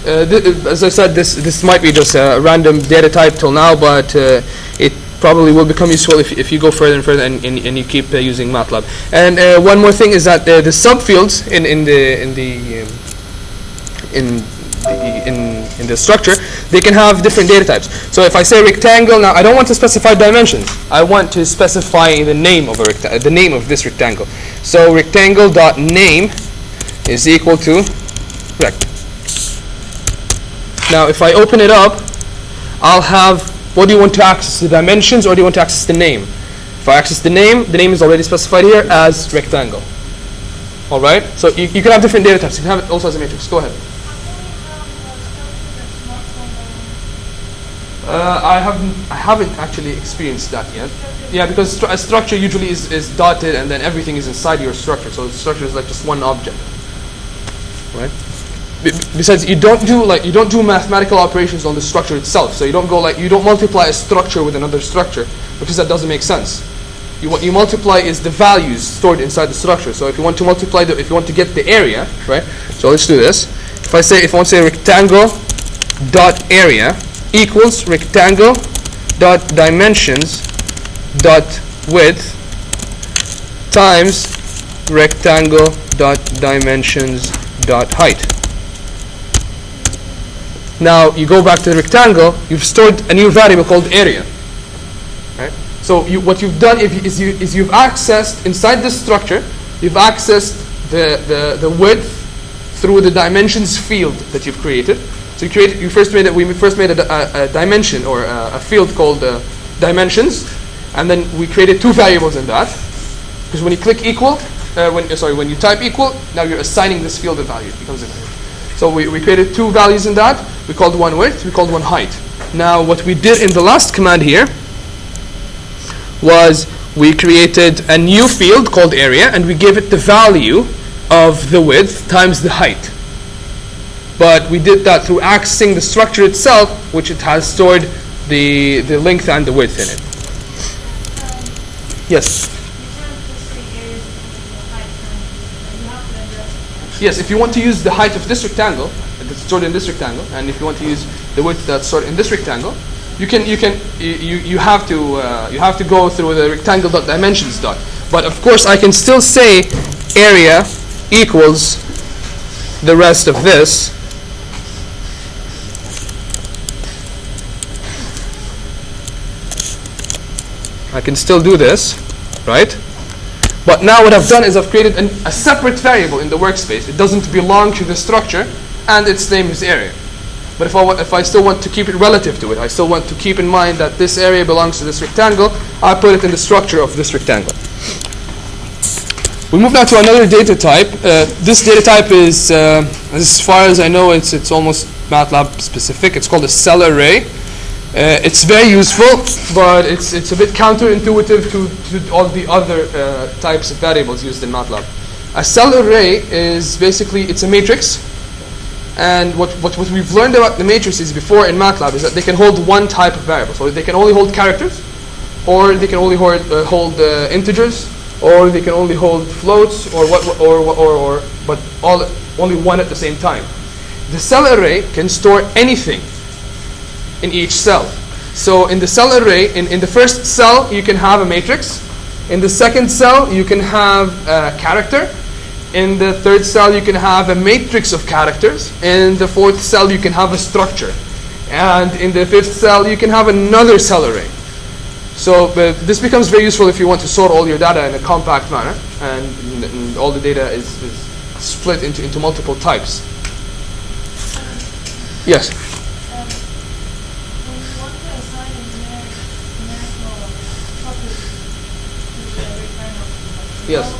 As I said, this might be just a random data type till now, but it probably will become useful if you go further and further and you keep using MATLAB. And one more thing is that the subfields in the structure, they can have different data types. So if I say rectangle, now I don't want to specify dimensions. I want to specify the name of the name of this rectangle. So rectangle dot name is equal to rect. Now if I open it up, I'll have, what do you want to access, the dimensions or do you want to access the name? If I access the name is already specified here as rectangle. All right. So you can have different data types. You can have it also as a matrix. Go ahead. I haven't actually experienced that yet. Yeah, because a structure usually is dotted and then everything is inside your structure. So the structure is like just one object, right? Besides, you don't do mathematical operations on the structure itself. So you don't multiply a structure with another structure, because that doesn't make sense. what you multiply is the values stored inside the structure. So if you want to multiply if you want to get the area, right? So let's do this. If I want to say rectangle dot area equals rectangle dot dimensions dot width times rectangle dot dimensions dot height. Now you go back to the rectangle, you've stored a new variable called area. Right? So what you've done is you've accessed inside this structure, you've accessed the width through the dimensions field that you've created. So we first made a dimension or a field called dimensions, and then we created two variables in that. Because when you click equal, when you type equal, now you're assigning this field a value. It becomes a variable. So we created two values in that. We called one width, we called one height. Now what we did in the last command here was we created a new field called area, and we gave it the value of the width times the height. But we did that through accessing the structure itself, which it has stored the length and the width in it. Yes? Yes, if you want to use the height of this rectangle that's stored in this rectangle, and if you want to use the width that's stored in this rectangle, you have to go through the rectangle dot dimensions dot. But of course, I can still say area equals the rest of this. I can still do this, right? But now what I've done is I've created a separate variable in the workspace. It doesn't belong to the structure, and its name is area. But if I still want to keep it relative to it, I still want to keep in mind that this area belongs to this rectangle, I put it in the structure of this rectangle. We move now to another data type. This data type is, as far as I know, it's almost MATLAB specific. It's called a cell array. It's very useful, but it's a bit counterintuitive to all the other types of variables used in MATLAB. A cell array is basically, it's a matrix, and what we've learned about the matrices before in MATLAB is that they can hold one type of variable. So they can only hold characters, or they can only hold integers, or they can only hold floats, but only one at the same time. The cell array can store anything in each cell. So in the cell array, in the first cell you can have a matrix. In the second cell you can have a character. In the third cell you can have a matrix of characters. In the fourth cell you can have a structure. And in the fifth cell you can have another cell array. So this becomes very useful if you want to sort all your data in a compact manner, and all the data is split into multiple types. Yes? Yes.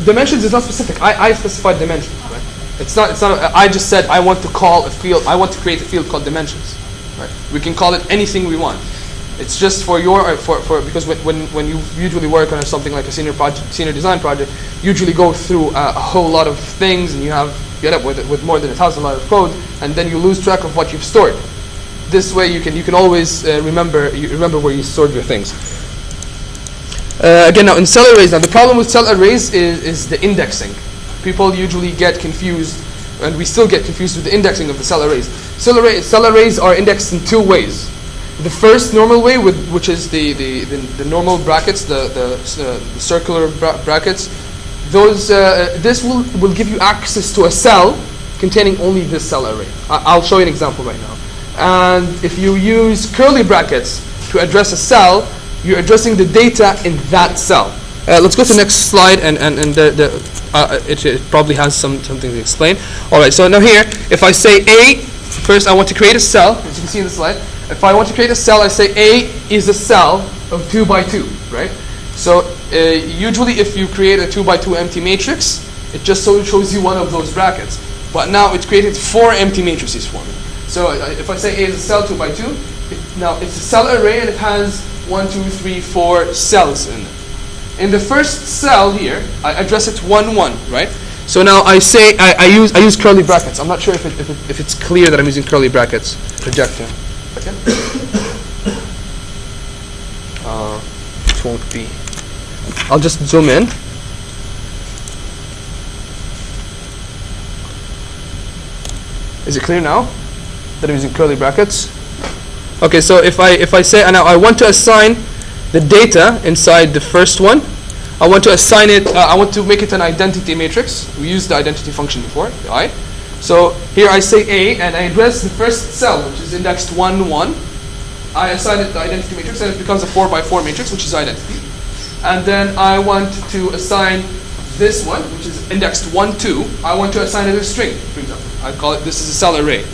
Dimensions is not specific. I specified dimensions, right? It's not. I just said I want to call a field. I want to create a field called dimensions. Right? We can call it anything we want. It's just for because when you usually work on something like a senior design project, you usually go through a whole lot of things, and you get up with more than 1,000 lines of code, and then you lose track of what you've stored. This way, you can always remember where you stored your things. Again, now in cell arrays, the problem with cell arrays is the indexing. People usually get confused, and we still get confused with the indexing of the cell arrays. Cell arrays are indexed in two ways. The first normal way, which is the normal brackets, the circular brackets, this will give you access to a cell containing only this cell array. I'll show you an example right now. And if you use curly brackets to address a cell, you're addressing the data in that cell. Let's go to the next slide, and it probably has something to explain. All right, so now here, if I say A, first I want to create a cell, as you can see in the slide. If I want to create a cell, I say A is a cell of 2 by 2, right? So usually if you create a 2 by 2 empty matrix, it just shows you one of those brackets. But now it's created 4 empty matrices for me. So if I say A is a cell 2 by 2, now it's a cell array, and it has 1, 2, 3, 4 cells in it. In the first cell here, I address it 1, 1, right? So now I say I use curly brackets. I'm not sure if it's clear that I'm using curly brackets. Projector. Okay. it won't be. I'll just zoom in. Is it clear now that I'm using curly brackets? Okay, so if I say, and now I want to assign the data inside the first one, I want to assign it, I want to make it an identity matrix. We used the identity function before, right? So here I say A, and I address the first cell, which is indexed 1, 1. I assign it the identity matrix, and it becomes a 4 by 4 matrix, which is identity. And then I want to assign this one, which is indexed 1, 2. I want to assign it a string, for example. I call it, this is a cell array.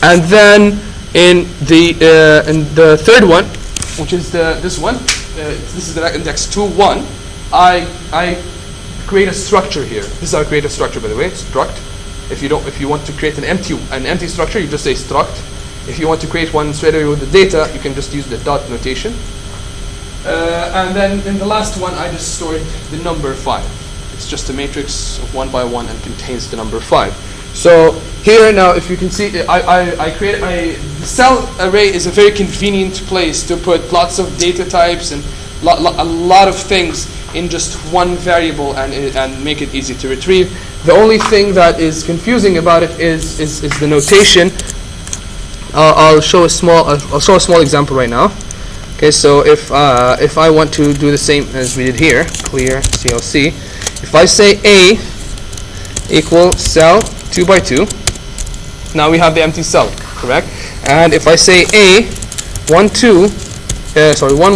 And then in the third one, which is this one, this is the index 2, 1. I create a structure here. This is how I create a structure, by the way, struct. If you want to create an empty structure, you just say struct. If you want to create one straight away with the data, you can just use the dot notation. And then in the last one, I just stored the number 5. It's just a matrix of 1 by 1 and contains the number 5. So here now, if you can see, the cell array is a very convenient place to put lots of data types and a lot of things in just one variable and make it easy to retrieve. The only thing that is confusing about it is the notation. I'll show a small example right now. Okay, so if I want to do the same as we did here, clear CLC. If I say A equals cell 2 by 2, now we have the empty cell, correct? And if I say A 1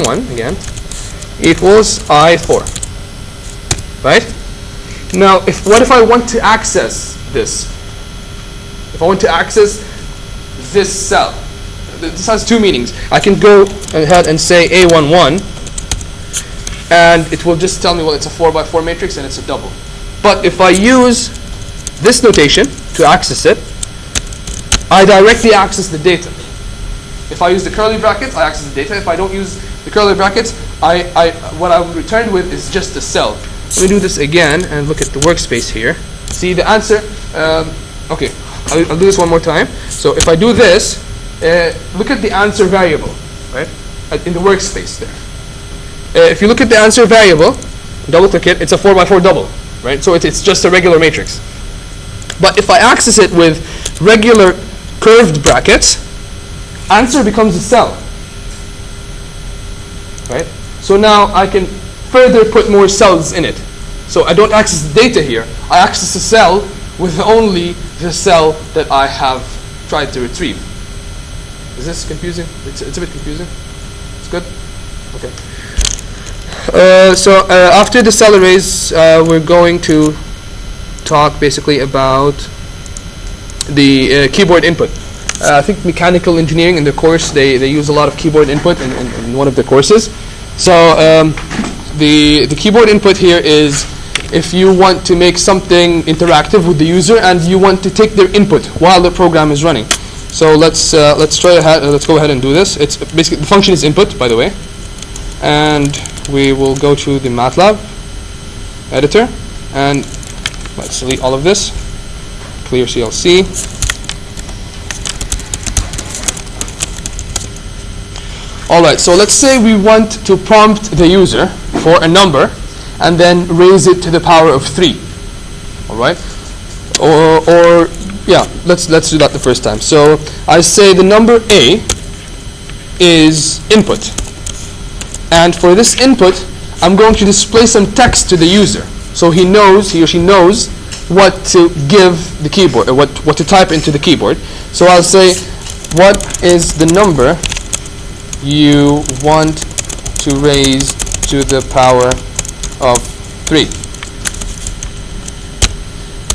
1 again equals I4, right? Now, what if I want to access this? If I want to access this cell, this has two meanings. I can go ahead and say A11, and it will just tell me, well, it's a 4 by 4 matrix and it's a double. But if I use this notation to access it, I directly access the data. If I use the curly brackets, I access the data. If I don't use the curly brackets, what I will return with is just a cell. Let me do this again and look at the workspace here. See the answer? Okay, I'll do this one more time. So if I do this, look at the answer variable, right? In the workspace there. If you look at the answer variable, double click it, it's a 4 by 4 double, right? So it's just a regular matrix. But if I access it with regular curved brackets, answer becomes a cell, right? So now I can further put more cells in it. So I don't access the data here. I access a cell with only the cell that I have tried to retrieve. Is this confusing? It's a bit confusing. It's good? Okay. So after the cell arrays, we're going to talk basically about the keyboard input. I think mechanical engineering in the course, they use a lot of keyboard input in one of the courses. So the keyboard input here is if you want to make something interactive with the user and you want to take their input while the program is running. So let's go ahead and do this. It's basically, the function is input, by the way, and we will go to the MATLAB editor and let's delete all of this. Clear CLC. Alright, so let's say we want to prompt the user for a number and then raise it to the power of 3. Alright? Or yeah, let's do that the first time. So I say the number A is input. And for this input, I'm going to display some text to the user. So he or she knows what to give the keyboard, or what to type into the keyboard. So I'll say, what is the number you want to raise to the power of 3?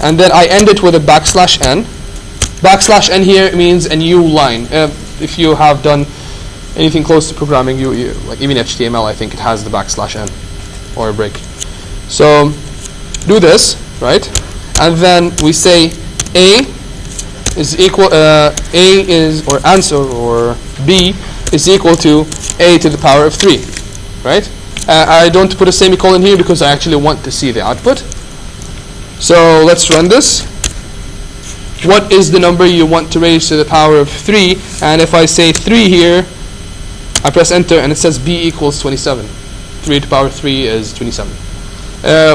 And then I end it with a \n. \n here means a new line. If you have done anything close to programming, you like even HTML, I think it has the \n or a break. So do this, right? And then we say A is equal, A is, or answer, or B is equal to A to the power of 3, right? I don't put a semicolon here because I actually want to see the output. So let's run this. What is the number you want to raise to the power of 3? And if I say 3 here, I press enter and it says B equals 27. 3 to the power 3 is 27.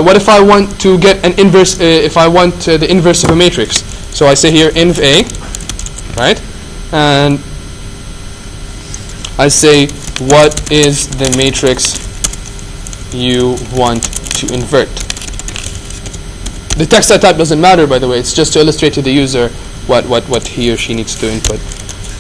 What if I want to get an inverse, if I want the inverse of a matrix? So I say here inv A, right? And I say, what is the matrix you want to invert? The text I type doesn't matter, by the way. It's just to illustrate to the user what he or she needs to input.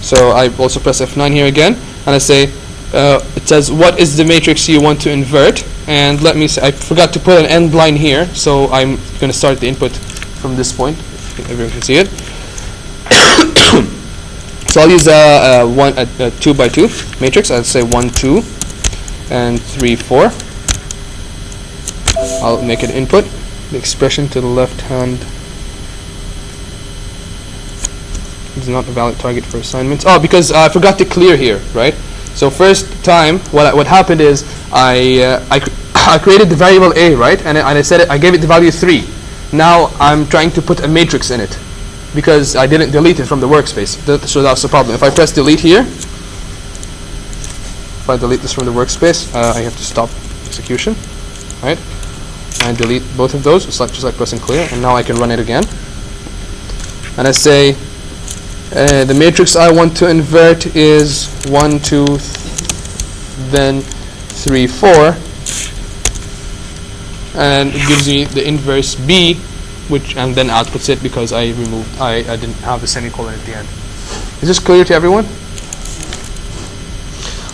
So I also press F9 here again, and I say, it says, what is the matrix you want to invert? And let me say, I forgot to put an end line here, so I'm going to start the input from this point. Everyone can see it. So I'll use a 2 by 2 matrix. I'll say 1, 2, and 3, 4. I'll make an input. The expression to the left hand is not a valid target for assignments. Oh, because I forgot to clear here, right? So first time, what happened is I created the variable a, right? And I said I gave it the value 3. Now I'm trying to put a matrix in it because I didn't delete it from the workspace. So that's the problem. If I press delete here, if I delete this from the workspace, I have to stop execution, right? And delete both of those. It's like just like pressing clear, and now I can run it again. And I say the matrix I want to invert is 1, 2, then 3, 4, and it gives me the inverse B, which and then outputs it because I didn't have the semicolon at the end. Is this clear to everyone?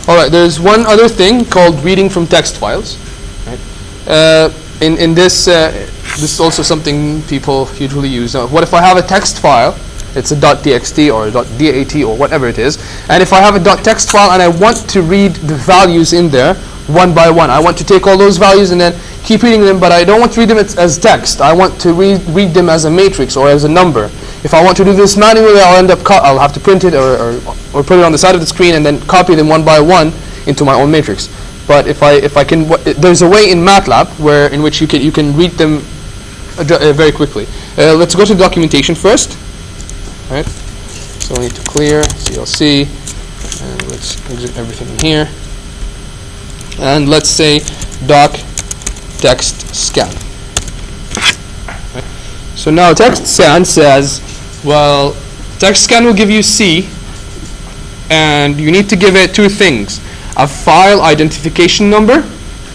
All right. There's one other thing called reading from text files. Right? In this, this is also something people usually use. Now, what if I have a text file? It's a .txt or a .dat or whatever it is. And if I have a .text file and I want to read the values in there one by one, I want to take all those values and then keep reading them, but I don't want to read them as text. I want to read them as a matrix or as a number. If I want to do this manually, I'll have to print it or put it on the side of the screen and then copy them one by one into my own matrix. But if I can, there's a way in MATLAB in which you can read them very quickly. Let's go to the documentation first. Right. So we need to clear CLC, and let's exit everything in here. And let's say doc text scan. Right. So now text scan says, well, text scan will give you C, and you need to give it 2 things: a file identification number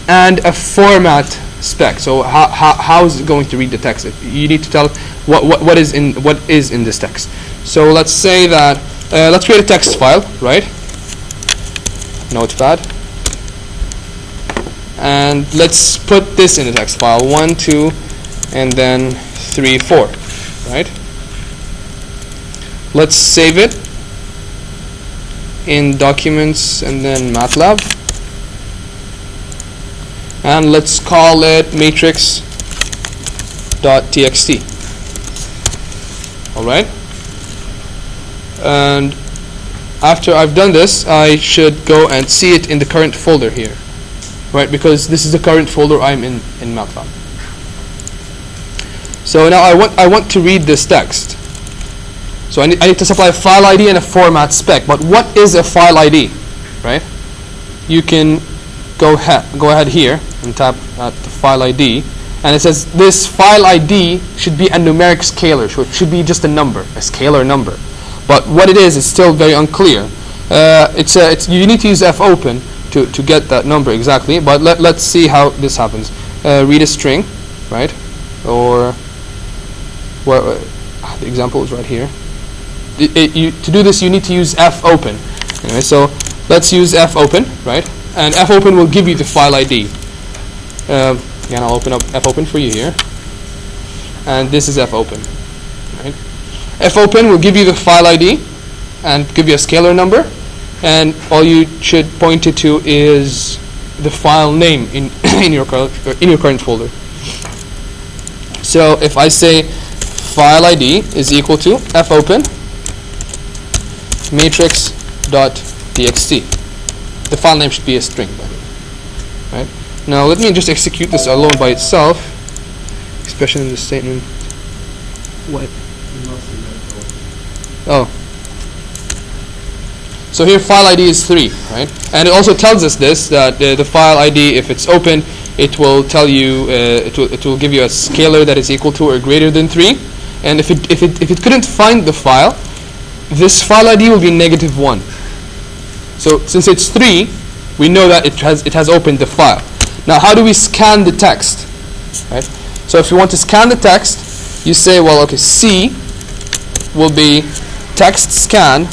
and a format spec. So how is it going to read the text? You need to tell what is in this text. So let's say that let's create a text file, right? Notepad, and let's put this in the text file: 1, 2, and then 3, 4, right? Let's save it in Documents and then MATLAB. And let's call it matrix.txt. Alright? And after I've done this, I should go and see it in the current folder here. Right? Because this is the current folder I'm in MATLAB. So now I want to read this text. So I need to supply a file ID and a format spec. But what is a file ID? Right? You can go ahead here and tap at the file ID, and it says this file ID should be a numeric scalar, so it should be just a number, a scalar number. But what it is still very unclear. You need to use fopen to get that number exactly. But let's see how this happens. Read a string, right? Or the example is right here. To do this, you need to use fopen. Anyway, so let's use fopen, right? And fopen will give you the file ID. Again, I'll open up fopen for you here. And this is fopen. Right? Fopen will give you the file ID and give you a scalar number. And all you should point it to is the file name in your current folder. So if I say file ID is equal to fopen matrix.txt. The file name should be a string, by the way. Right? Now let me just execute this alone by itself, especially in the statement. What? Oh. So here file ID is 3, right? And it also tells us this, that the file ID, if it's open, it will tell you, it will give you a scalar that is equal to or greater than 3. And if it couldn't find the file, this file ID will be -1. So since it's 3, we know that it has opened the file. Now, how do we scan the text? Right? So if you want to scan the text, you say, well, okay, C will be text scan,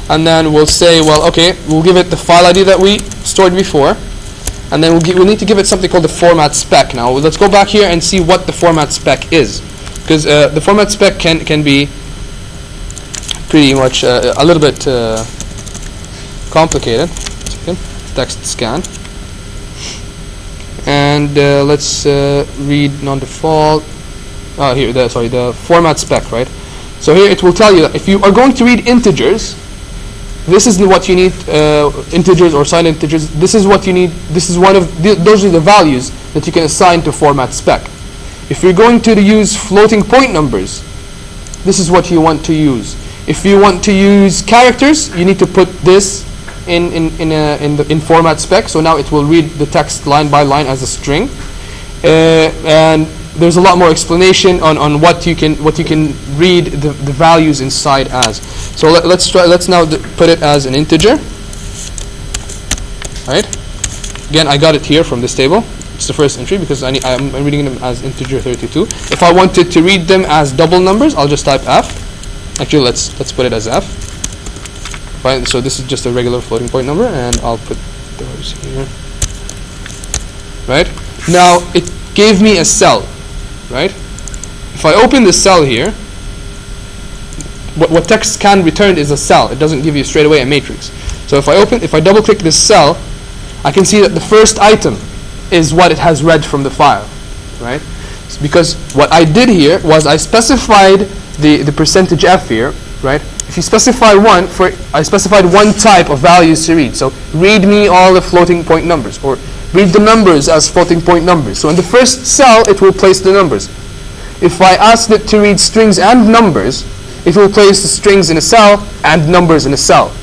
and then we'll say, well, okay, we'll give it the file ID that we stored before, and then we'll need to give it something called the format spec. Now, let's go back here and see what the format spec is, because the format spec can be pretty much a little bit complicated. Text scan, and let's read non-default. Here, the format spec, right? So here it will tell you that if you are going to read integers, this is what you need. Integers or signed integers. This is what you need. This is those are the values that you can assign to format spec. If you're going to use floating point numbers, this is what you want to use. If you want to use characters, you need to put this in format spec. So now it will read the text line by line as a string, and there's a lot more explanation on what you can read the values inside as. So let's now put it as an integer. Right? Again, I got it here from this table. It's the first entry because I'm reading them as integer 32. If I wanted to read them as double numbers, I'll just type f. Actually, let's put it as f. Fine. So this is just a regular floating point number, and I'll put those here. Right? Now it gave me a cell. Right? If I open the cell here, what text scan returned is a cell. It doesn't give you straight away a matrix. So if I double click this cell, I can see that the first item is what it has read from the file. Right? It's because what I did here was I specified the percentage f here. Right? If you specify I specified one type of values to read. So read me all the floating point numbers, or read the numbers as floating point numbers. So in the first cell, it will place the numbers. If I asked it to read strings and numbers, it will place the strings in a cell and numbers in a cell,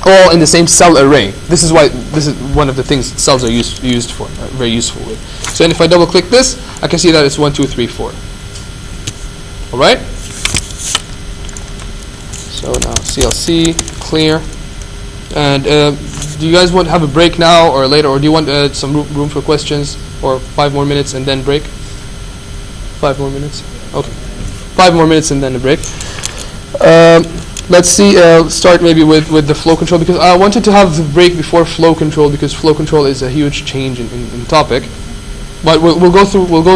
all in the same cell array. This is one of the things cells are used for, very useful with. So, and if I double click this, I can see that it's 1, 2, 3, 4. All right. So now CLC clear, and do you guys want to have a break now or later, or do you want some room for questions, or 5 more minutes and then break? 5 more minutes. Okay, 5 more minutes and then a break. Let's see. Start maybe with the flow control, because I wanted to have the break before flow control, because flow control is a huge change in topic. But we'll go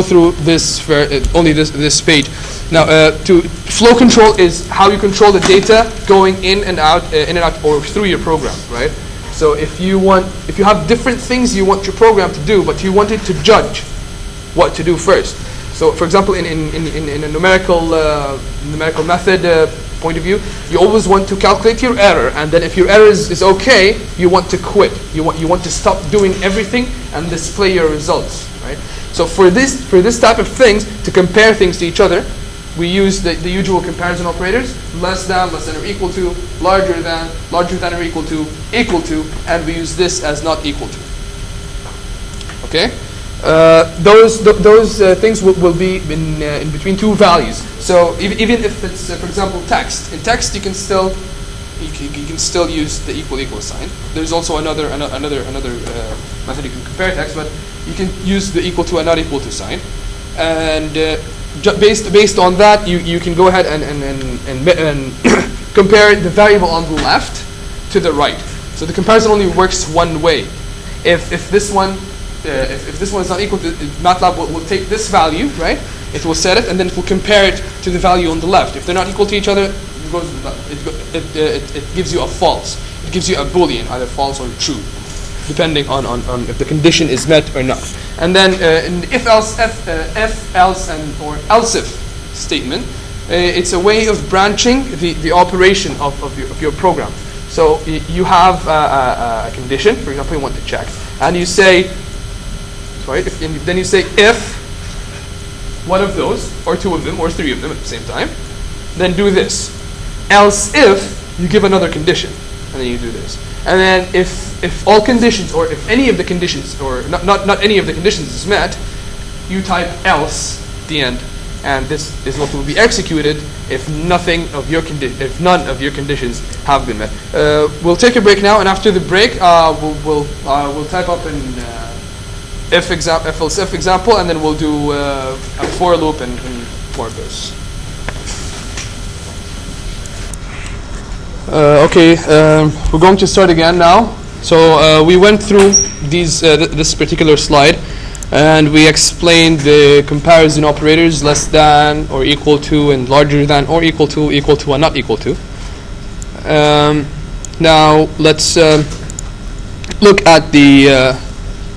through this for only this page. Now, to flow control is how you control the data going in and out, or through your program, right? So if you have different things you want your program to do, but you want it to judge what to do first. So, for example, in a numerical method point of view, you always want to calculate your error, and then if your error is okay, you want to quit. You want to stop doing everything and display your results. Right? So for this type of things, to compare things to each other, we use the usual comparison operators: less than or equal to, larger than or equal to, and we use this as not equal to. Okay, those things will be in between two values. So even if it's for example text, in text you can still use the equal sign. There's also another method you can compare text, but you can use the equal to and not equal to sign, and based on that, you can go ahead and compare the variable on the left to the right. So the comparison only works one way. If this one is not equal to, MATLAB will take this value, right? It will set it, and then it will compare it to the value on the left. If they're not equal to each other, it gives you a false. It gives you a boolean, either false or true, depending on if the condition is met or not. And then in the if else or else if statement, it's a way of branching the operation of your program. So you have a condition, for example, you want to check, and you say, then you say if one of those, or two of them, or three of them at the same time, then do this. Else if you give another condition. and then you do this. And then if all conditions, or if any of the conditions, or not any of the conditions is met, you type else at the end, and this is what will be executed if none of your conditions have been met. We'll take a break now, and after the break, we'll type up an if else if example, and then we'll do a for loop and more of those. Okay, we're going to start again now. So we went through this particular slide, and we explained the comparison operators: less than or equal to, and larger than or equal to, and not equal to. Now let's look at the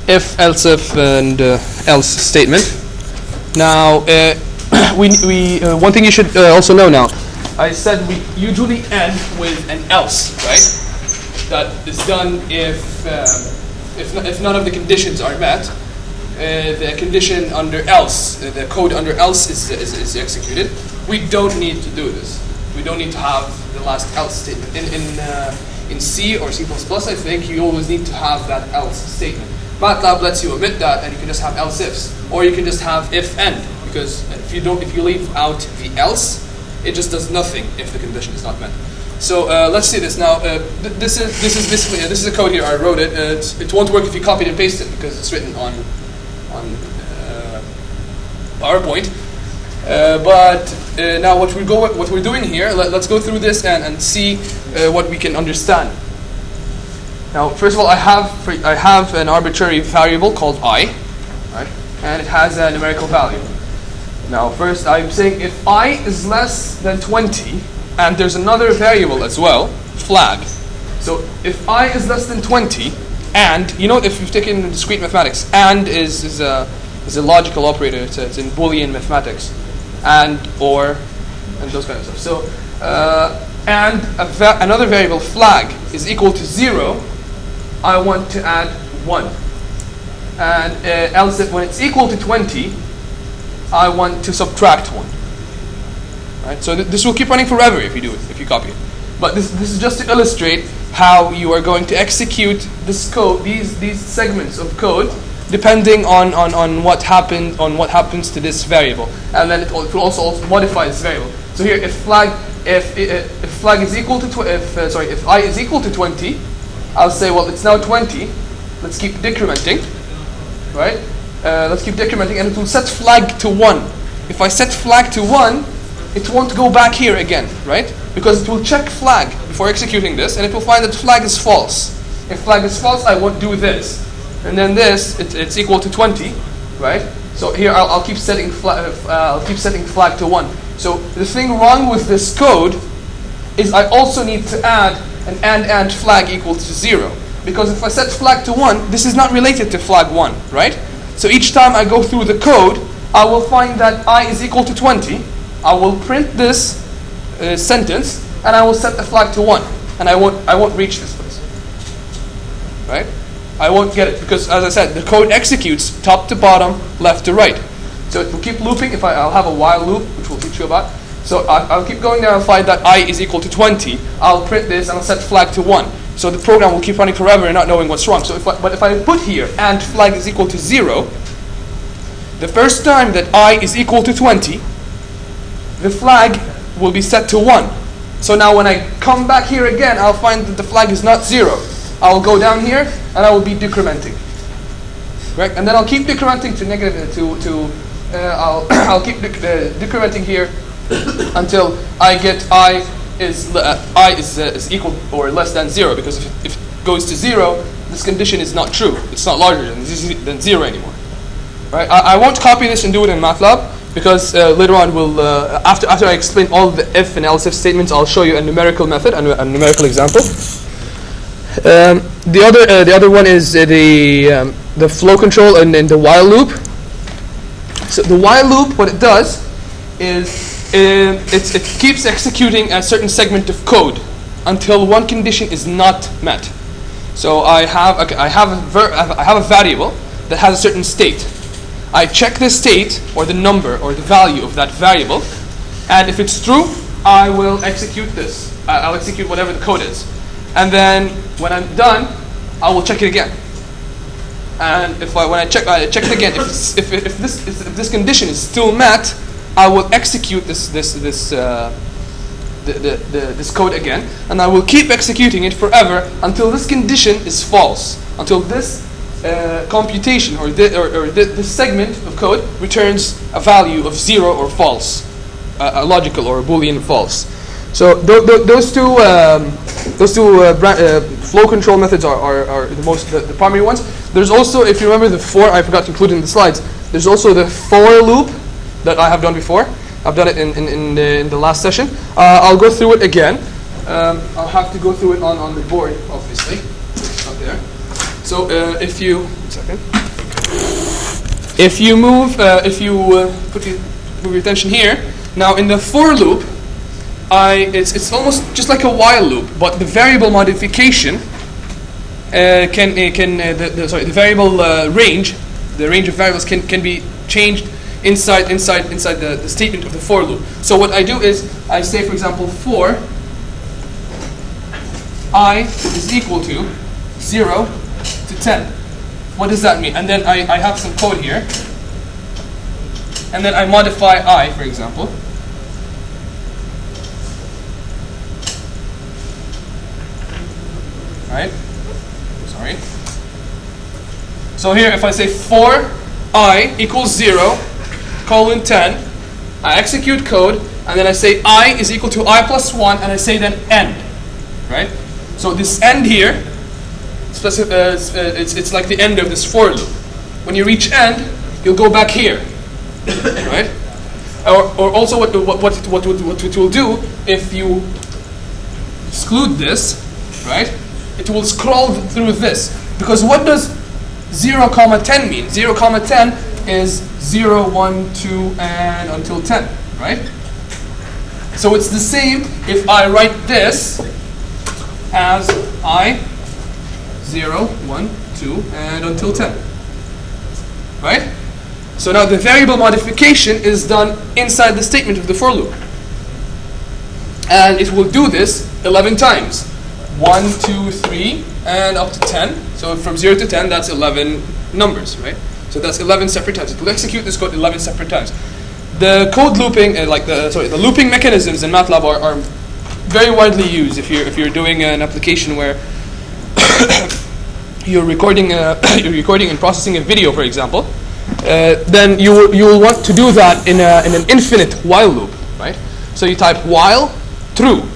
if, else if, and else statement. Now one thing you should also know now. I said we usually end with an else, right? That is done if none of the conditions are met. The condition under else, the code under else is executed. We don't need to do this. We don't need to have the last else statement. In C or C++, I think you always need to have that else statement. MATLAB lets you omit that, and you can just have else ifs, or you can just have if end, because if you leave out the else, it just does nothing if the condition is not met. So let's see this now. This is basically this is a code here. I wrote it. It won't work if you copy and paste it because it's written on PowerPoint. But now what we're doing here. Let's go through this and see what we can understand. Now, first of all, I have an arbitrary variable called I, right? And it has a numerical value. Now, first I'm saying if I is less than 20, and there's another variable as well, flag. So if I is less than 20, and you know, if you've taken discrete mathematics, and is a logical operator. It's in Boolean mathematics, and or and those kind of stuff. So and another variable flag is equal to 0. I want to add 1, and else if when it's equal to 20, I want to subtract 1. Right? So this will keep running forever if you do it, if you copy it. But this is just to illustrate how you are going to execute this code, these segments of code, depending on what happens to this variable, and then it will also modify this variable. So here, if flag is equal to if I is equal to 20, I'll say, well, it's now 20. Let's keep decrementing, right? Let's keep decrementing, and it will set flag to 1. If I set flag to 1, it won't go back here again, right? Because it will check flag before executing this, and it will find that flag is false. If flag is false, I won't do this. And then this, it's equal to 20, right? So here I'll keep setting flag to 1. So the thing wrong with this code is I also need to add an and flag equal to 0. Because if I set flag to 1, this is not related to flag 1, right? So each time I go through the code, I will find that I is equal to 20. I will print this sentence, and I will set the flag to 1. And I won't reach this place, right? I won't get it because, as I said, the code executes top to bottom, left to right. So it will keep looping. I'll have a while loop, which we'll teach you about. So I'll keep going there and find that I is equal to 20. I'll print this and I'll set flag to 1. So the program will keep running forever and not knowing what's wrong. So if I put here and flag is equal to 0, the first time that I is equal to 20, the flag will be set to 1. So now when I come back here again, I'll find that the flag is not 0. I'll go down here and I will be decrementing. Right? And then I'll keep decrementing to negative I'll keep decrementing here until I get I is equal or less than 0, because if it goes to 0, this condition is not true. It's not larger than 0 anymore. Right? I won't copy this and do it in MATLAB, because later on after I explain all the if and else if statements, I'll show you a numerical method and a numerical example. The other one is the flow control and the while loop. So the while loop, what it does is it keeps executing a certain segment of code until one condition is not met. So I have a variable that has a certain state. I check the state or the number or the value of that variable, and if it's true, I will execute this. I'll execute whatever the code is. and then when I'm done, I will check it again. And when I check it again. If this condition is still met, I will execute this code again, and I will keep executing it forever until this condition is false, until this computation or this segment of code returns a value of 0 or false, a logical or a Boolean false. So those two flow control methods are the primary ones. There's also, if you remember the for, I forgot to include in the slides. There's also the for loop that I have done before. I've done it in the last session. I'll go through it again. I'll have to go through it on the board, obviously. It's up there. So if you move your attention here. Now in the for loop, it's almost just like a while loop, but the variable modification the variable range, the range of variables can be changed inside the statement of the for loop. So what I do is I say, for example, for I is equal to 0 to 10. What does that mean? And then I have some code here, and then I modify I, for example. Right? Sorry. So here, if I say for I equals 0, colon 10, I execute code, and then I say I is equal to I plus 1, and I say then end. Right? So this end here, it's like the end of this for loop. When you reach end, you'll go back here. Right? Or also what it will do, if you exclude this, right? It will scroll through this. Because what does 0, 10 mean? 0, 10 is 0, 1, 2, and until 10, right? So it's the same if I write this as I, 0, 1, 2, and until 10, right? So now the variable modification is done inside the statement of the for loop. And it will do this 11 times. 1, 2, 3, and up to 10. So from 0 to 10, that's 11 numbers, right? So that's 11 separate times. It will execute this code 11 separate times. The code looping, the looping mechanisms in MATLAB are very widely used. If you're doing an application where you're recording and processing a video, for example, then you will want to do that in an infinite while loop, right? So you type while true.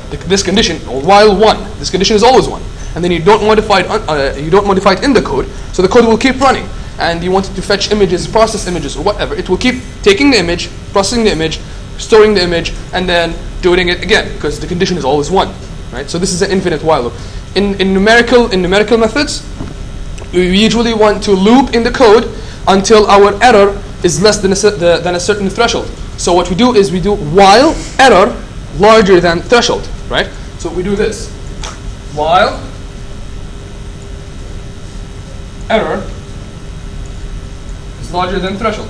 This condition, or while 1, this condition is always 1, and then you don't modify it in the code, so the code will keep running. And you want it to fetch images, process images, or whatever. It will keep taking the image, processing the image, storing the image, and then doing it again, because the condition is always 1, right? So this is an infinite while loop. In numerical methods, we usually want to loop in the code until our error is less than a certain threshold. So what we do is we do while error larger than threshold. Right? So we do this. While error is larger than threshold.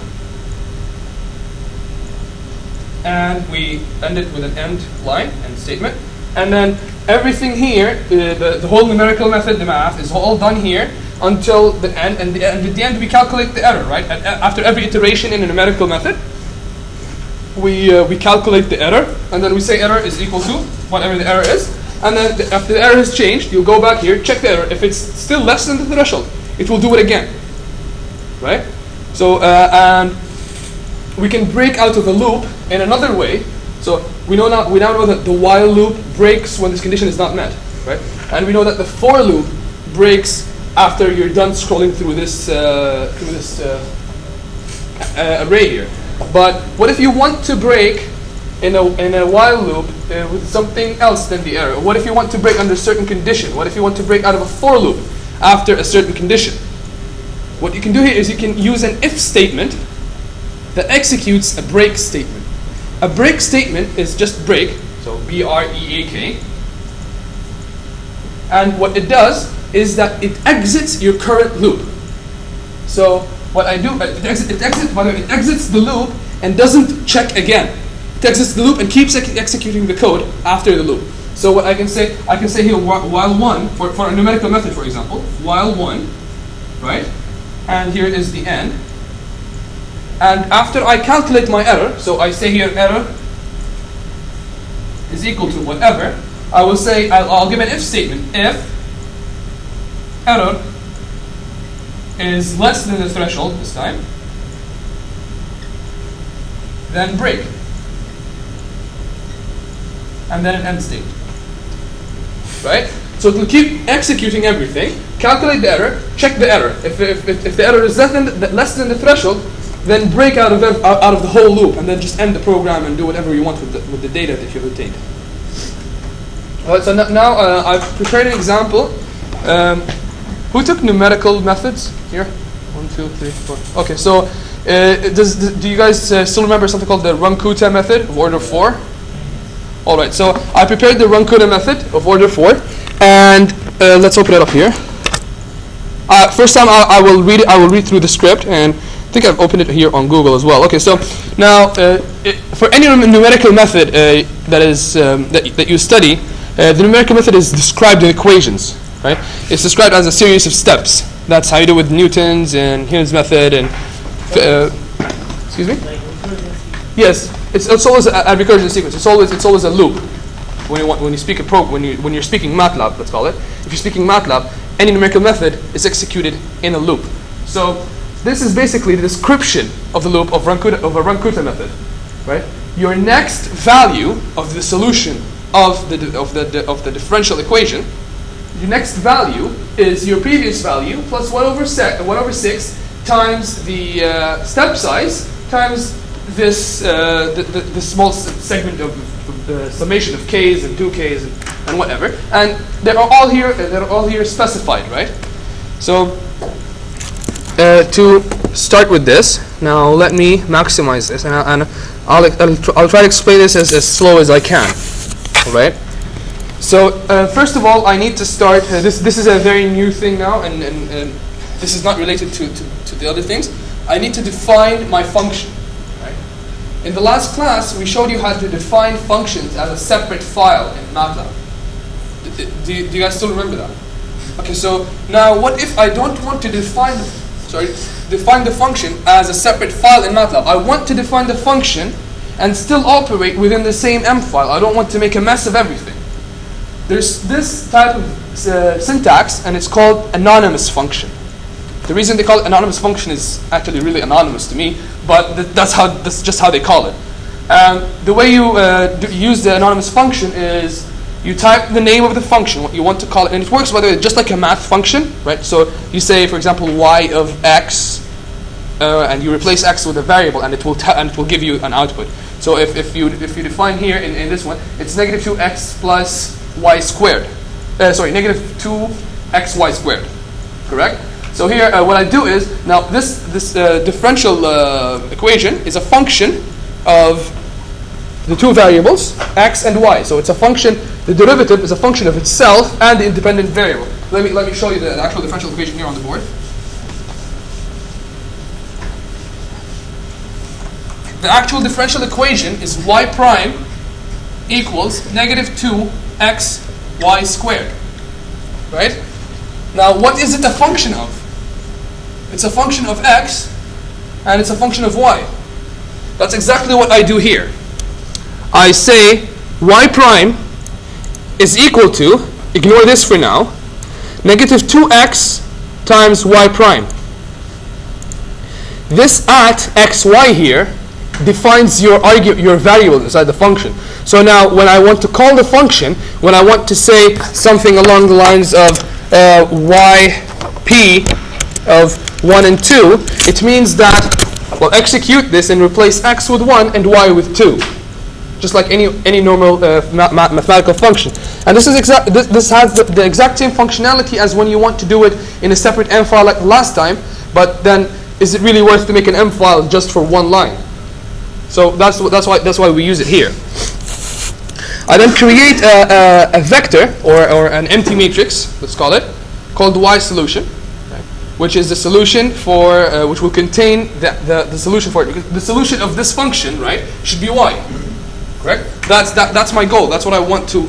And we end it with an end line, end statement. And then everything here, the whole numerical method, the math, is all done here until the end. And at the end, we calculate the error, right? After every iteration in a numerical method, we calculate the error, and then we say error is equal to whatever the error is, and then after the error has changed, you'll go back here, check the error. If it's still less than the threshold, it will do it again, right? So and we can break out of the loop in another way. So we now know that the while loop breaks when this condition is not met, right? And we know that the for loop breaks after you're done scrolling through this array here. But what if you want to break in a while loop with something else than the error? What if you want to break under a certain condition? What if you want to break out of a for loop after a certain condition? What you can do here is you can use an if statement that executes a break statement. A break statement is just break, so B-R-E-A-K. And what it does is that it exits your current loop. So what I do, it exits the loop and doesn't check again. It exits the loop and keeps executing the code after the loop. So what I can say here while 1 for a numerical method, for example, while 1, right? And here is the end. And after I calculate my error, so I say here error is equal to whatever, I will say, I'll give an if statement. If error is less than the threshold this time, then break. And then an end state. Right? So it will keep executing everything, calculate the error, check the error. If the error is less than the threshold, then break out of the whole loop, and then just end the program and do whatever you want with the data that you've obtained. Alright, so now I've prepared an example. Who took numerical methods here? 1, 2, 3, 4. Okay, so do you guys still remember something called the Runkuta method of order 4? Alright, so I prepared the Runkuta method of order 4, and let's open it up here. First time I will read through the script, and I think I've opened it here on Google as well. Okay, so now for any numerical method that you study, the numerical method is described in equations, right? It's described as a series of steps. That's how you do with Newton's and Hume's method and excuse me? Yes, it's always a recursion sequence. It's always a loop. When you speak when you're speaking MATLAB, let's call it. If you're speaking MATLAB, any numerical method is executed in a loop. So this is basically the description of the loop of a Runkuta method, right? Your next value of the solution of the differential equation, your next value is your previous value plus 1 over 6 times the step size times this the small segment of the summation of k's and 2k's and whatever, and they're all here specified, right? So to start with this, now let me maximize this, and I'll try to explain this as slow as I can. All right. So first of all, I need to start. This is a very new thing now, and this is not related to the other things. I need to define my function. Right? In the last class, we showed you how to define functions as a separate file in MATLAB. Do you guys still remember that? Okay. So now, what if I don't want to define the function as a separate file in MATLAB? I want to define the function and still operate within the same M file. I don't want to make a mess of everything. There's this type of syntax, and it's called anonymous function. The reason they call it anonymous function is actually really anonymous to me, but that's just how they call it. The way you use the anonymous function is you type the name of the function, what you want to call it, and it works, by the way, just like a math function, right? So you say, for example, y of x, and you replace x with a variable, and it will give you an output. So if you define here in this one, it's negative 2x plus y squared. Negative 2xy squared. Correct? So here, what I do is, now this differential equation is a function of the two variables, x and y. So it's a function, the derivative is a function of itself and the independent variable. Let me show you the actual differential equation here on the board. The actual differential equation is y prime equals negative 2xy squared. Right? Now, what is it a function of? It's a function of x, and it's a function of y. That's exactly what I do here. I say y prime is equal to, ignore this for now, negative 2x times y prime. This at xy here defines your variable inside the function. So now when I want to call the function, when I want to say something along the lines of yp of 1 and 2, it means that we'll execute this and replace x with 1 and y with 2. Just like any normal mathematical function. And this has the exact same functionality as when you want to do it in a separate M file like last time, but then is it really worth to make an M file just for one line? So that's why we use it here. I then create a vector or an empty matrix, let's call it, called y solution, right, which is the solution for which will contain the solution for it. Because the solution of this function, right, should be y. Correct? That's my goal. That's what I want to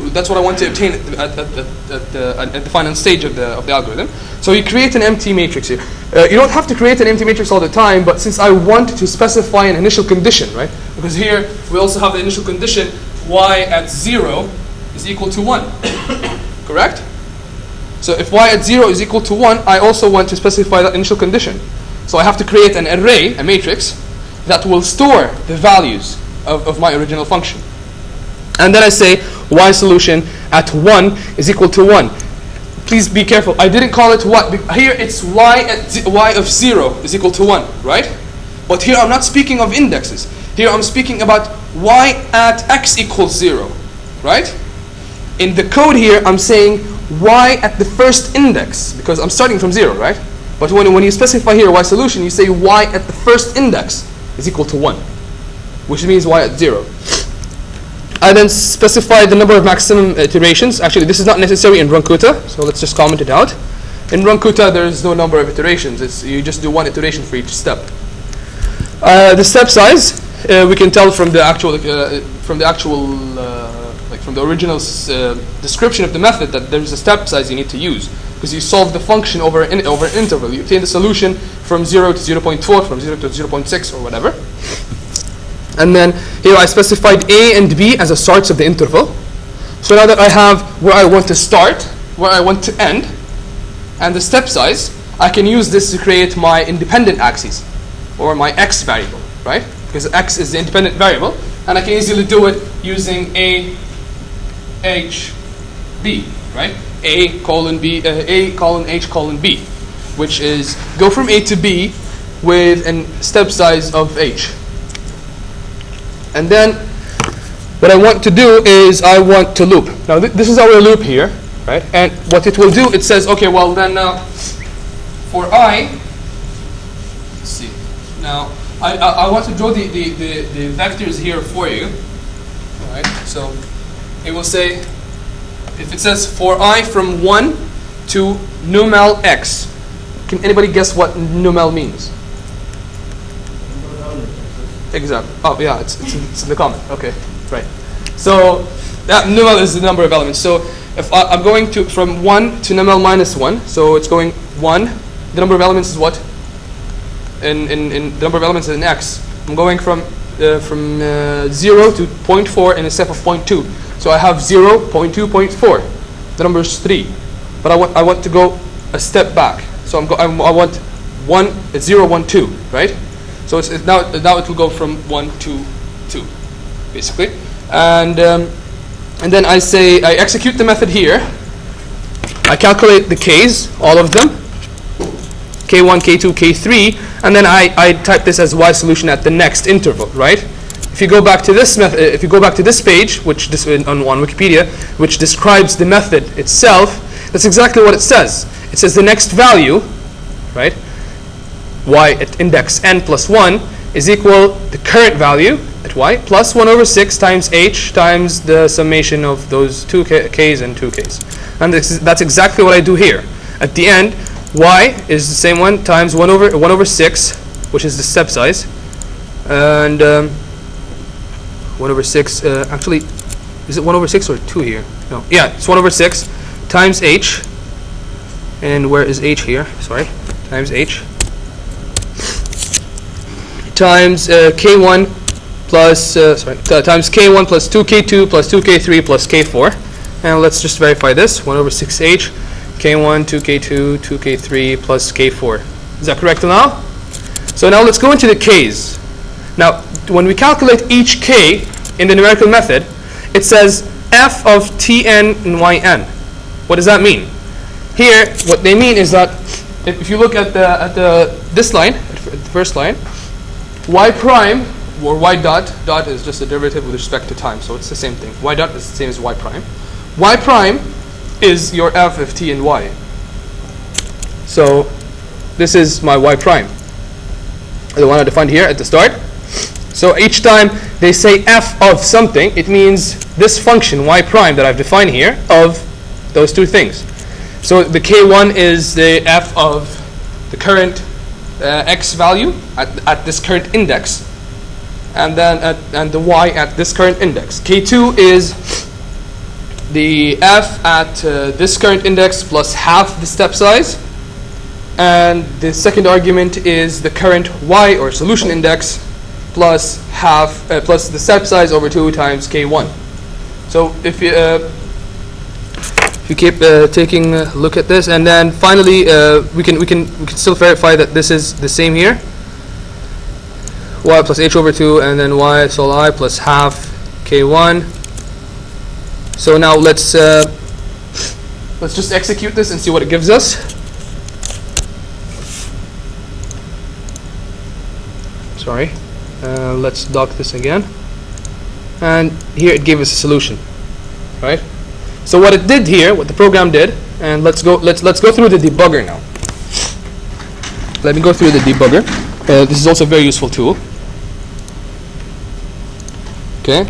obtain at the final stage of the algorithm. So you create an empty matrix here. You don't have to create an empty matrix all the time, but since I want to specify an initial condition, right? Because here we also have the initial condition y at 0 is equal to 1. Correct? So if y at 0 is equal to 1, I also want to specify that initial condition. So I have to create an array, a matrix, that will store the values of my original function. And then I say y solution at 1 is equal to 1. Please be careful. I didn't call it what. Here it's y of 0 is equal to 1, right? But here I'm not speaking of indexes. Here I'm speaking about y at x equals 0, right? In the code here, I'm saying y at the first index, because I'm starting from 0, right? But when you specify here y solution, you say y at the first index is equal to 1, which means y at 0. I then specify the number of maximum iterations. Actually, this is not necessary in Runkuta, so let's just comment it out. In Runkuta, there is no number of iterations. You just do one iteration for each step. The step size, we can tell from the original description of the method that there is a step size you need to use, because you solve the function over an interval. You obtain the solution from 0 to 0.4, from 0 to 0.6, or whatever. And then here I specified a and b as the starts of the interval. So now that I have where I want to start, where I want to end, and the step size, I can use this to create my independent axes, or my x variable, right? Because x is the independent variable, and I can easily do it using a, h, b, right? A colon b, a colon h colon b, which is go from a to b with a step size of h. And then what I want to do is I want to loop. Now this is our loop here, right? And what it will do, it says, okay, well then for I, let's see. Now I want to draw the vectors here for you. All right. So it will say, if it says for I from 1 to numal x, can anybody guess what numal means? Exactly. Oh yeah, it's in the comment. Okay, right. So that numal is the number of elements. So if I'm going to from 1 to numal minus 1, so it's going 1. The number of elements is what? In the number of elements is in x. I'm going from 0 to 0.4 in a step of 0.2. So I have 0, 0.2, 0.4. The number is 3. But I want to go a step back. So I want 1, 0, 1, 2, right? So it's now it will go from 1 to 2, basically. And then I execute the method here. I calculate the k's, all of them, k1, k2, k3, and then I type this as y solution at the next interval, right? If you go back to this method, if you go back to this page, on Wikipedia, which describes the method itself, that's exactly what it says. It says the next value, right? Y at index n plus 1 is equal the current value at y plus 1 over 6 times h times the summation of those 2 k's and 2 k's. And that's exactly what I do here. At the end, y is the same one times 1 over 6, which is the step size. And 1 over 6, actually, is it 1 over 6 or 2 here? No, yeah, it's 1 over 6 times h. And where is h here? Sorry, times h. Times k1 plus times k1 plus 2k2 plus 2k3 plus k4, and let's just verify this. 1 over 6h, k1, 2k2, 2k3 plus k4. Is that correct now? So now let's go into the k's. Now, when we calculate each k in the numerical method, it says f of tn and yn. What does that mean? Here, what they mean is that if you look at this line, the first line, y prime, or y dot is just a derivative with respect to time, so it's the same thing. Y dot is the same as y prime. Y prime is your f of t and y. So this is my y prime, the one I defined here at the start. So each time they say f of something, it means this function y prime that I've defined here of those two things. So the k1 is the f of the current x value at this current index, and then and the y at this current index. K2 is the f at this current index plus half the step size, and the second argument is the current y or solution index plus half plus the step size over 2 times k1. So if you keep taking a look at this, and then finally we can still verify that this is the same here. Y plus h over 2, and then y sol I plus half k1. So now let's just execute this and see what it gives us. Sorry, let's dock this again, and here it gave us a solution, right? So what it did here, what the program did, and let's go through the debugger now. Let me go through the debugger. This is also a very useful tool. Okay.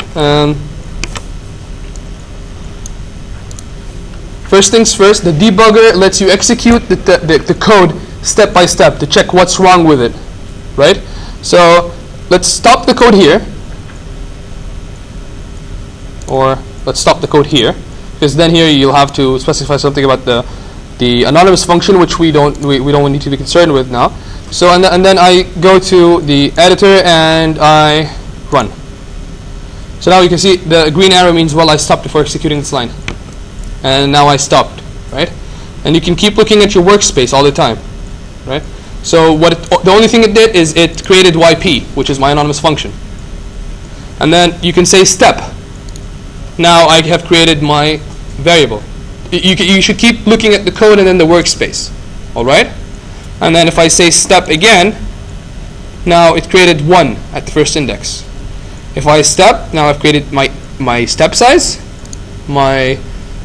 First things first, the debugger lets you execute the code step by step to check what's wrong with it, right? So let's stop the code here, or let's stop the code here, because then here you'll have to specify something about the anonymous function, which we don't need to be concerned with now. So and then I go to the editor and I run. So now you can see the green arrow means, well, I stopped before executing this line, and now I stopped, right? And you can keep looking at your workspace all the time, right? So the only thing it did is it created yp, which is my anonymous function, and then you can say step. Now I have created my variable. You should keep looking at the code and then the workspace, all right? And then if I say step again, now it created 1 at the first index. If I step, now I've created my step size, my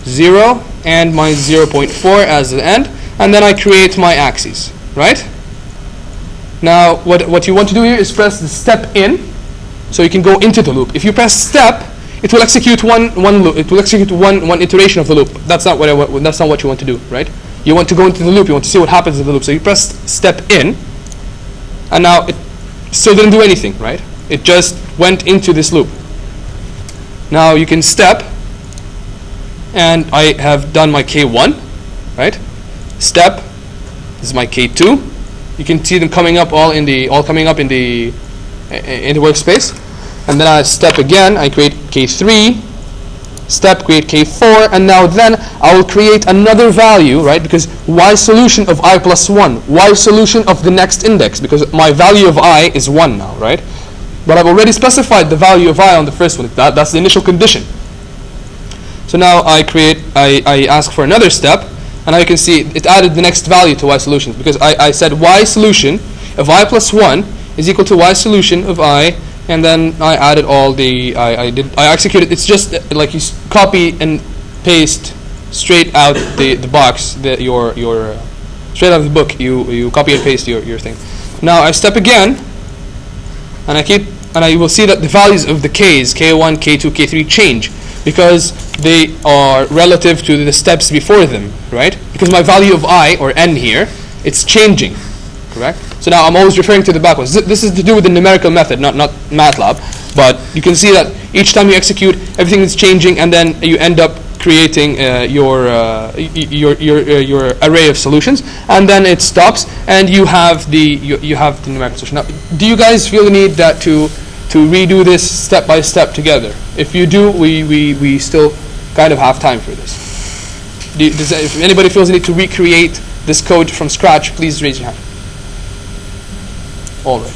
0, and my 0.4 as the end, and then I create my axes, right? Now what you want to do here is press the step in, so you can go into the loop. If you press step, it will execute one loop. It will execute one iteration of the loop. That's not what you want to do, right? You want to go into the loop. You want to see what happens in the loop. So you press step in, and now it still didn't do anything, right? It just went into this loop. Now you can step, and I have done my K1, right? Step, this is my K2. You can see them coming up all coming up in the workspace. And then I step again, I create K3, step, create K4, and now then I will create another value, right? Because y solution of I plus 1, y solution of the next index, because my value of I is 1 now, right? But I've already specified the value of I on the first one. That's the initial condition. So now I ask for another step, and now you can see it added the next value to y solution, because I said y solution of I plus 1 is equal to y solution of I, and then I added all the I executed. It's just like you copy and paste straight out the box, your straight out of the book. You copy and paste your thing. Now I step again, and I will see that the values of the k's, k1, k2, k3 change, because they are relative to the steps before them, right? Because my value of I, or n here, it's changing, correct? So now I'm always referring to the backwards. This is to do with the numerical method, not MATLAB. But you can see that each time you execute, everything is changing, and then you end up creating your array of solutions, and then it stops, and you have the numerical solution. Now, do you guys feel the need that to redo this step by step together? If you do, we still kind of have time for this. If anybody feels the need to recreate this code from scratch, please raise your hand. All right.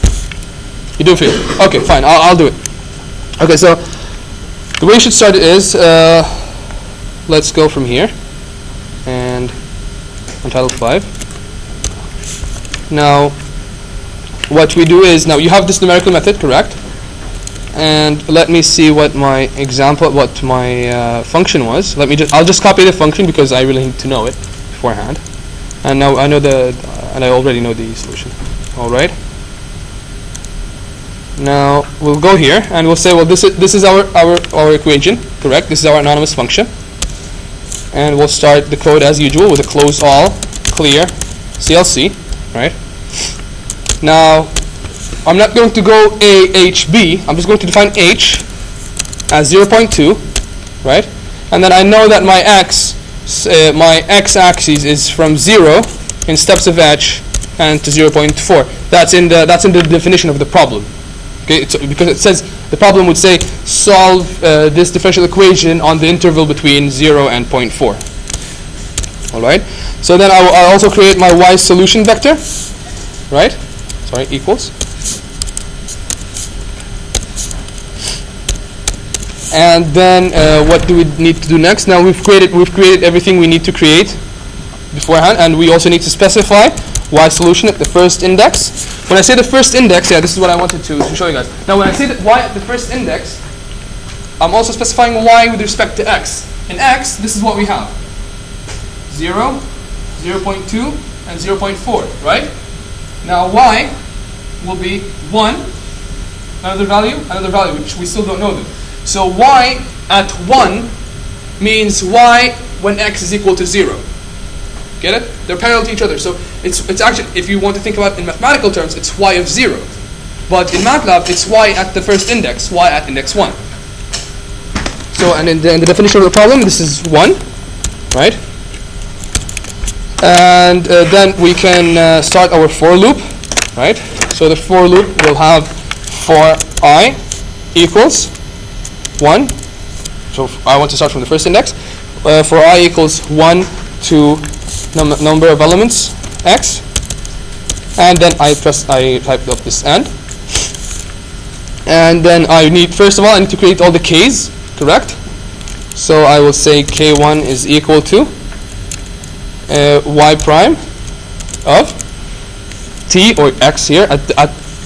You do feel it. Okay, fine. I'll do it. Okay, so the way you should start it is, let's go from here and on title 5. Now, what we do is, now you have this numerical method, correct? And let me see what my function was. I'll just copy the function because I really need to know it beforehand. And now I already know the solution. All right. Now we'll go here and we'll say, well, this is our equation, correct? This is our anonymous function, and we'll start the code as usual with a close all, clear, CLC, right? Now I'm not going to go A, H, B. I'm just going to define H as 0.2, right? And then I know that my x-axis is from 0 in steps of H and to 0.4. That's in the definition of the problem. Okay, because it says the problem would say solve this differential equation on the interval between 0 and 0.4. All right. So then I'll also create my y solution vector, right? Sorry, equals. And then what do we need to do next? Now we've created everything we need to create beforehand, and we also need to specify y solution at the first index. When I say the first index, yeah, this is what I wanted to show you guys. Now when I say that y at the first index, I'm also specifying y with respect to x. In x, this is what we have. 0, 0.2, and 0.4, right? Now y will be 1, another value, which we still don't know them. So y at 1 means y when x is equal to 0. Get it? They're parallel to each other. So it's actually, if you want to think about it in mathematical terms, it's y of 0. But in MATLAB, it's y at the first index, y at index 1. So, and in the definition of the problem, this is 1, right? And then we can start our for loop, right? So the for loop will have for I equals 1. So I want to start from the first index. For I equals 1 to number of elements x, and then I typed up this and then I need, first of all, I need to create all the k's, correct? So I will say k1 is equal to y prime of t, or x here, at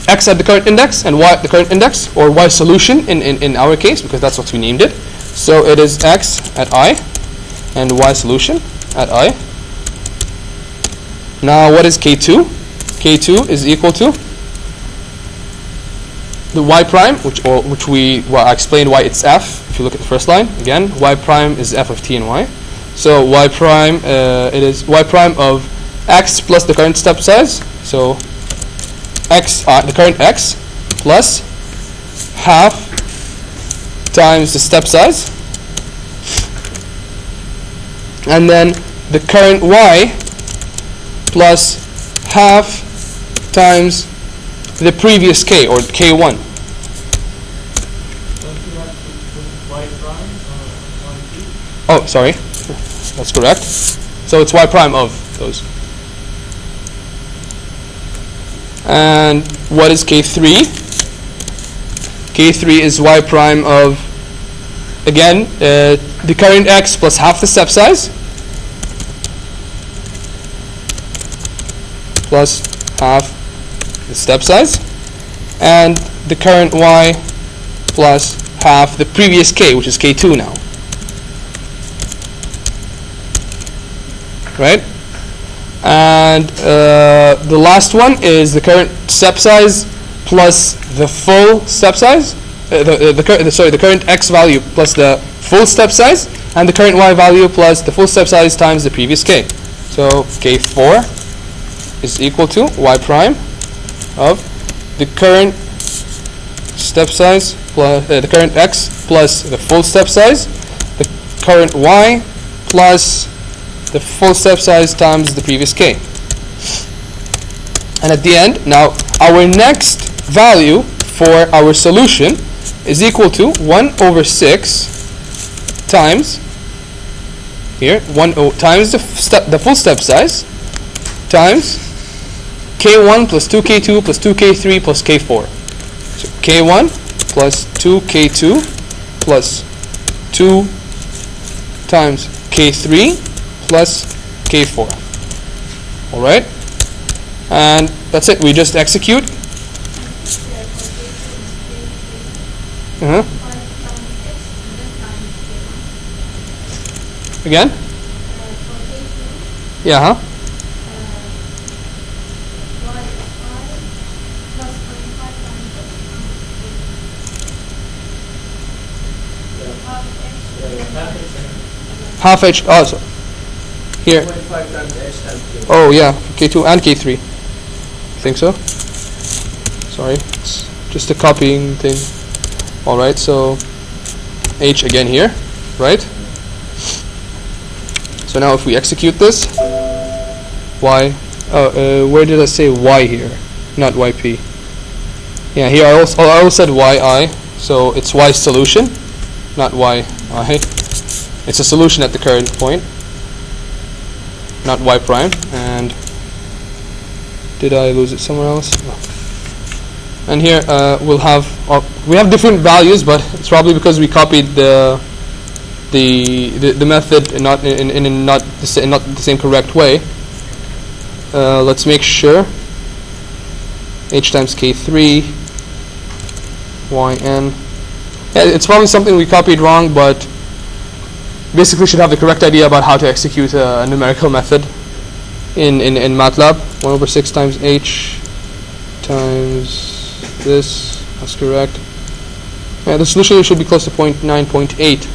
x at the current index and y at the current index, or y solution in our case, because that's what we named it. So it is x at I and y solution at I. Now what is k2? K2 is equal to the y prime, which I explained why it's f. If you look at the first line again, y prime is f of t and y. So y prime, it is y prime of x plus the current step size. So x, the current x, plus half times the step size, and then the current y plus half times the previous k, or k1. Don't you have to put y prime on t? Oh, sorry, that's correct. So it's y prime of those. And what is k3? K3 is y prime of, again, the current x plus half the step size, plus half the step size, and the current y plus half the previous k, which is k2 now. Right? And the last one is the current step size plus the full step size, the current x value plus the full step size, and the current y value plus the full step size times the previous k. So k4 is equal to y prime of the current step size plus the current x plus the full step size, the current y plus the full step size times the previous k. And at the end, now our next value for our solution is equal to 1 over 6 times here, times the full step size times k1 plus 2k2 plus 2k3 plus k4. So k1 plus 2k2 plus 2 times k3 plus k4. All right, and that's it. We just execute. Again? Yeah. Half h. Oh, so here. 0.5 times h times k. Oh yeah, k2 and k3. I think so. Sorry. just a copying thing. All right, so h again here, right? So now if we execute this, y, where did I say y here? Not yp. Yeah, here I also said yi, so it's y solution, not yi. It's a solution at the current point, not y prime. And did I lose it somewhere else? No. And here we have different values, but it's probably because we copied the method in not the same correct way. Let's make sure. H times k3 yn. Yeah, it's probably something we copied wrong, but basically should have the correct idea about how to execute a numerical method in MATLAB. 1/6 times h times this. That's correct. Yeah, the solution should be close to 0.9, 0.8.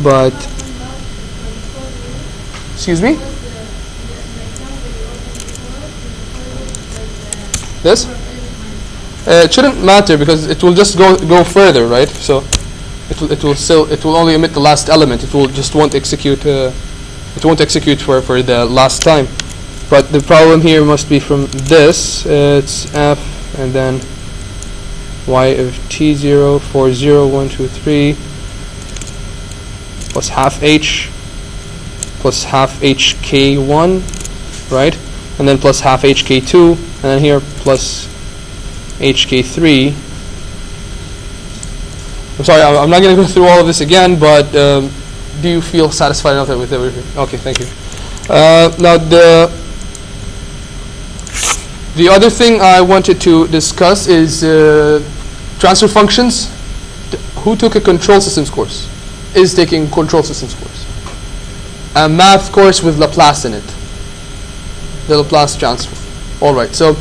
But excuse me. This? It shouldn't matter because it will just go further, right? So it will only emit the last element. It will just won't execute. It won't execute for the last time. But the problem here must be from this. It's f and then y of t0 for 0, 1, 2, 3 plus half h plus half hk1, right? And then plus half hk2, and then here plus hk3. I'm sorry, I'm not going to go through all of this again, but do you feel satisfied enough with everything? Okay, thank you. Now the other thing I wanted to discuss is transfer functions. Who took a control systems course? Is taking a control systems course. A math course with Laplace in it. The Laplace transform. All right. So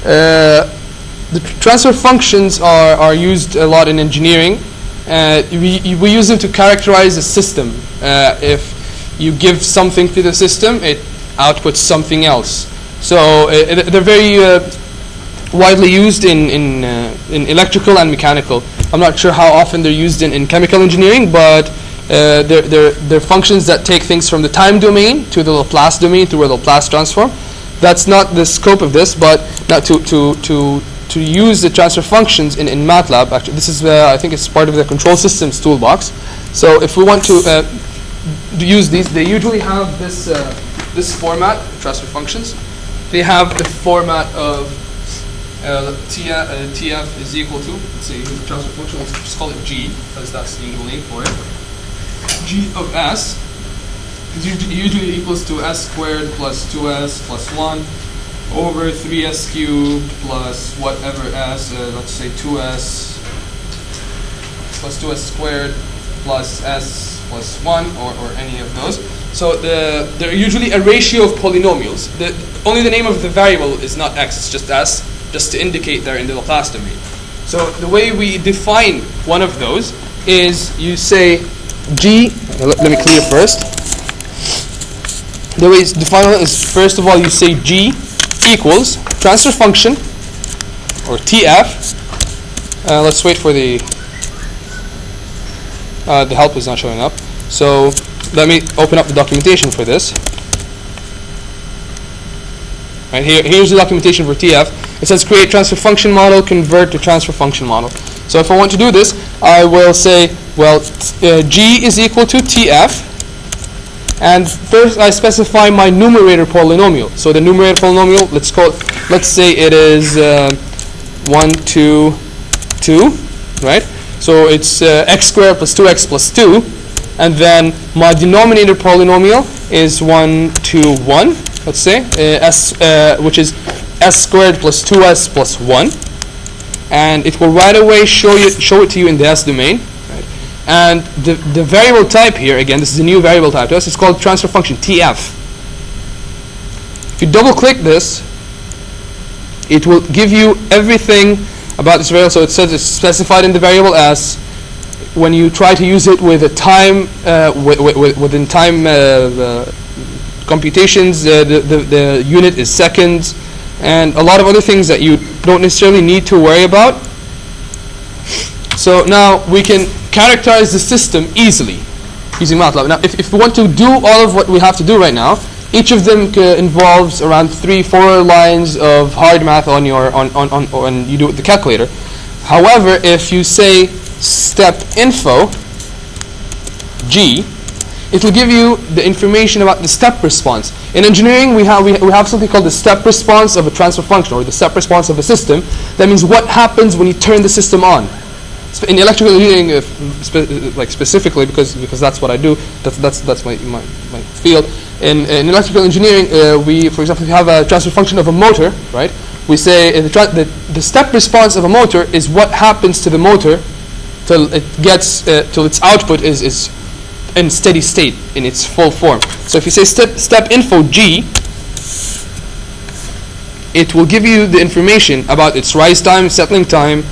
the transfer functions are used a lot in engineering. We use them to characterize a system. If you give something to the system, it outputs something else. So they're very widely used in electrical and mechanical. I'm not sure how often they're used in chemical engineering, but they're functions that take things from the time domain to the Laplace domain through a Laplace transform. That's not the scope of this, but now to use the transfer functions in MATLAB. Actually, this is I think it's part of the control systems toolbox. So if we want to use these, they usually have this format, transfer functions. They have the format of TF is equal to, let's say the transfer function, let's just call it G, because that's the usual name for it. G of S is usually equals to S squared plus 2S plus 1 over 3S cubed plus whatever S, let's say 2S plus 2S squared plus S plus 1 or any of those. So they're usually a ratio of polynomials. Only the name of the variable is not x, it's just s, just to indicate they're in the Laplace domain. So the way we define one of those is you say g, let me clear first. The way it's defined is, first of all, you say g equals transfer function, or TF. Let's wait for the help is not showing up. So let me open up the documentation for this. Right, here's the documentation for TF. It says create transfer function model, convert to transfer function model. So if I want to do this, I will say, well, G is equal to TF, and first I specify my numerator polynomial. So the numerator polynomial, let's say it is 1, 2, 2, right? So it's x squared plus 2x plus 2. And then my denominator polynomial is 1, 2, 1. Let's say which is s squared plus 2s plus 1, and it will right away show it to you in the s domain. Right? And the variable type here, again, this is a new variable type to us. It's called transfer function TF. If you double click this, it will give you everything about this variable. So it says it's specified in the variable s. When you try to use it with a time within time computations, the unit is seconds, and a lot of other things that you don't necessarily need to worry about. So now we can characterize the system easily using MATLAB. Now if we want to do all of what we have to do right now, each of them involves around 3-4 lines of hard math on your on you do it with the calculator. However, if you say step info G, it will give you the information about the step response. In engineering, we have something called the step response of a transfer function, or the step response of a system. That means what happens when you turn the system on. In electrical engineering, specifically, because that's what I do. That's my field. In electrical engineering, for example, if you have a transfer function of a motor, right? We say the step response of a motor is what happens to the motor till it gets till its output is in steady state in its full form. So if you say step info G, it will give you the information about its rise time, settling time,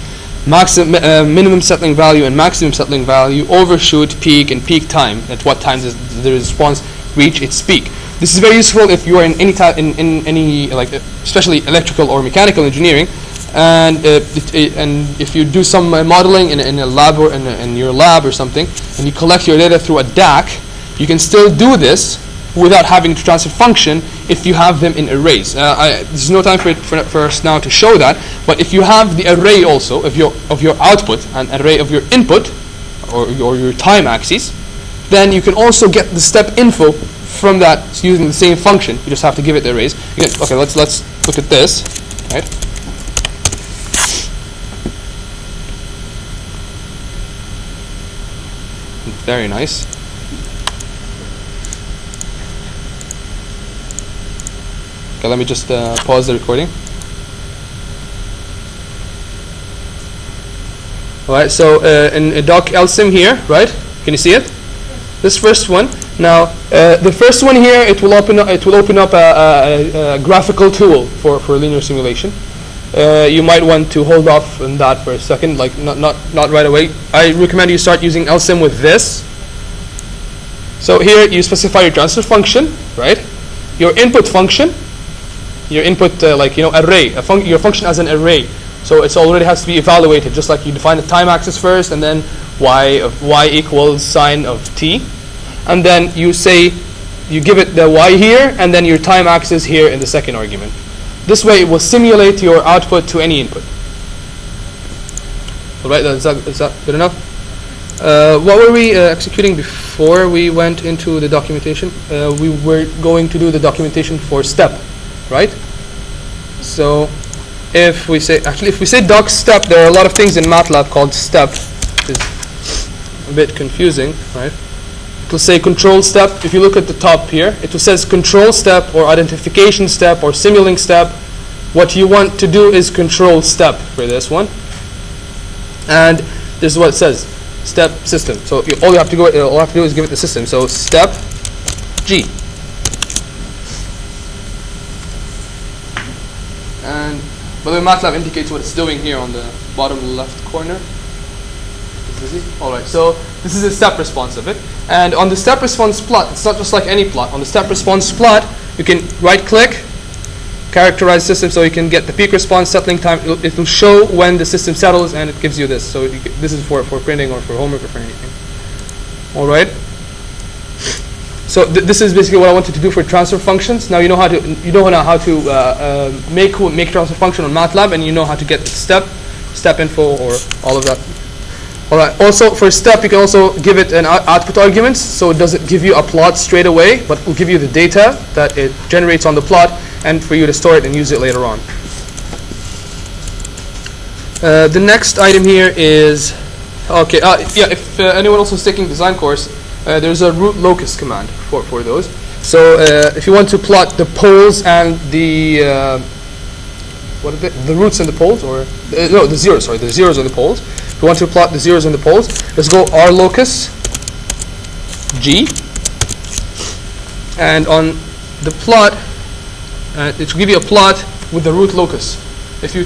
minimum settling value and maximum settling value, overshoot, peak, and peak time. At what time does the response reach its peak? This is very useful if you are in any like especially electrical or mechanical engineering, and if you do some modeling in a lab or in your lab or something, and you collect your data through a DAC, you can still do this without having to transfer function if you have them in arrays. There's no time for us now to show that, but if you have the array also of your output and array of your input or your time axes, then you can also get the step info from that using the same function. You just have to give it the arrays. Again, okay, let's look at this, right? Very nice. Okay, let me just pause the recording. All right, so in doc LSIM here, right? Can you see it? This first one. Now, the first one here, it will open up a graphical tool for linear simulation. You might want to hold off on that for a second, like not right away. I recommend you start using LSIM with this. So here you specify your transfer function, right? Your input function, your input array, your function as an array. So it already has to be evaluated, just like you define the time axis first, and then y equals sine of t, and then you give it the y here, and then your time axis here in the second argument. This way, it will simulate your output to any input. All right, is that good enough? What were we executing before we went into the documentation? We were going to do the documentation for step, right? So, if we say doc step, there are a lot of things in MATLAB called step. It's a bit confusing, right? It will say control step. If you look at the top here, it says control step or identification step or simulating step. What you want to do is control step for this one. And this is what it says, step system. So all you have to do is give it the system. So step G. And by the way, MATLAB indicates what it's doing here on the bottom left corner. All right, so this is a step response of it. And on the step response plot, it's not just like any plot. On the step response plot, you can right-click, characterize system, so you can get the peak response, settling time. It will show when the system settles, and it gives you this. So this is for printing or for homework or for anything. All right. So this is basically what I wanted to do for transfer functions. Now you know how to make transfer function on MATLAB, and you know how to get step info or all of that. All right. Also, for step, you can also give it an output arguments, so it doesn't give you a plot straight away, but it will give you the data that it generates on the plot, and for you to store it and use it later on. The next item here is okay. If anyone else is taking design course, there's a root locus command for those. So if you want to plot the poles and the the roots and the poles, or the zeros. Sorry, the zeros and the poles. If you want to plot the zeros and the poles, let's go R locus G, and on the plot, it will give you a plot with the root locus. If you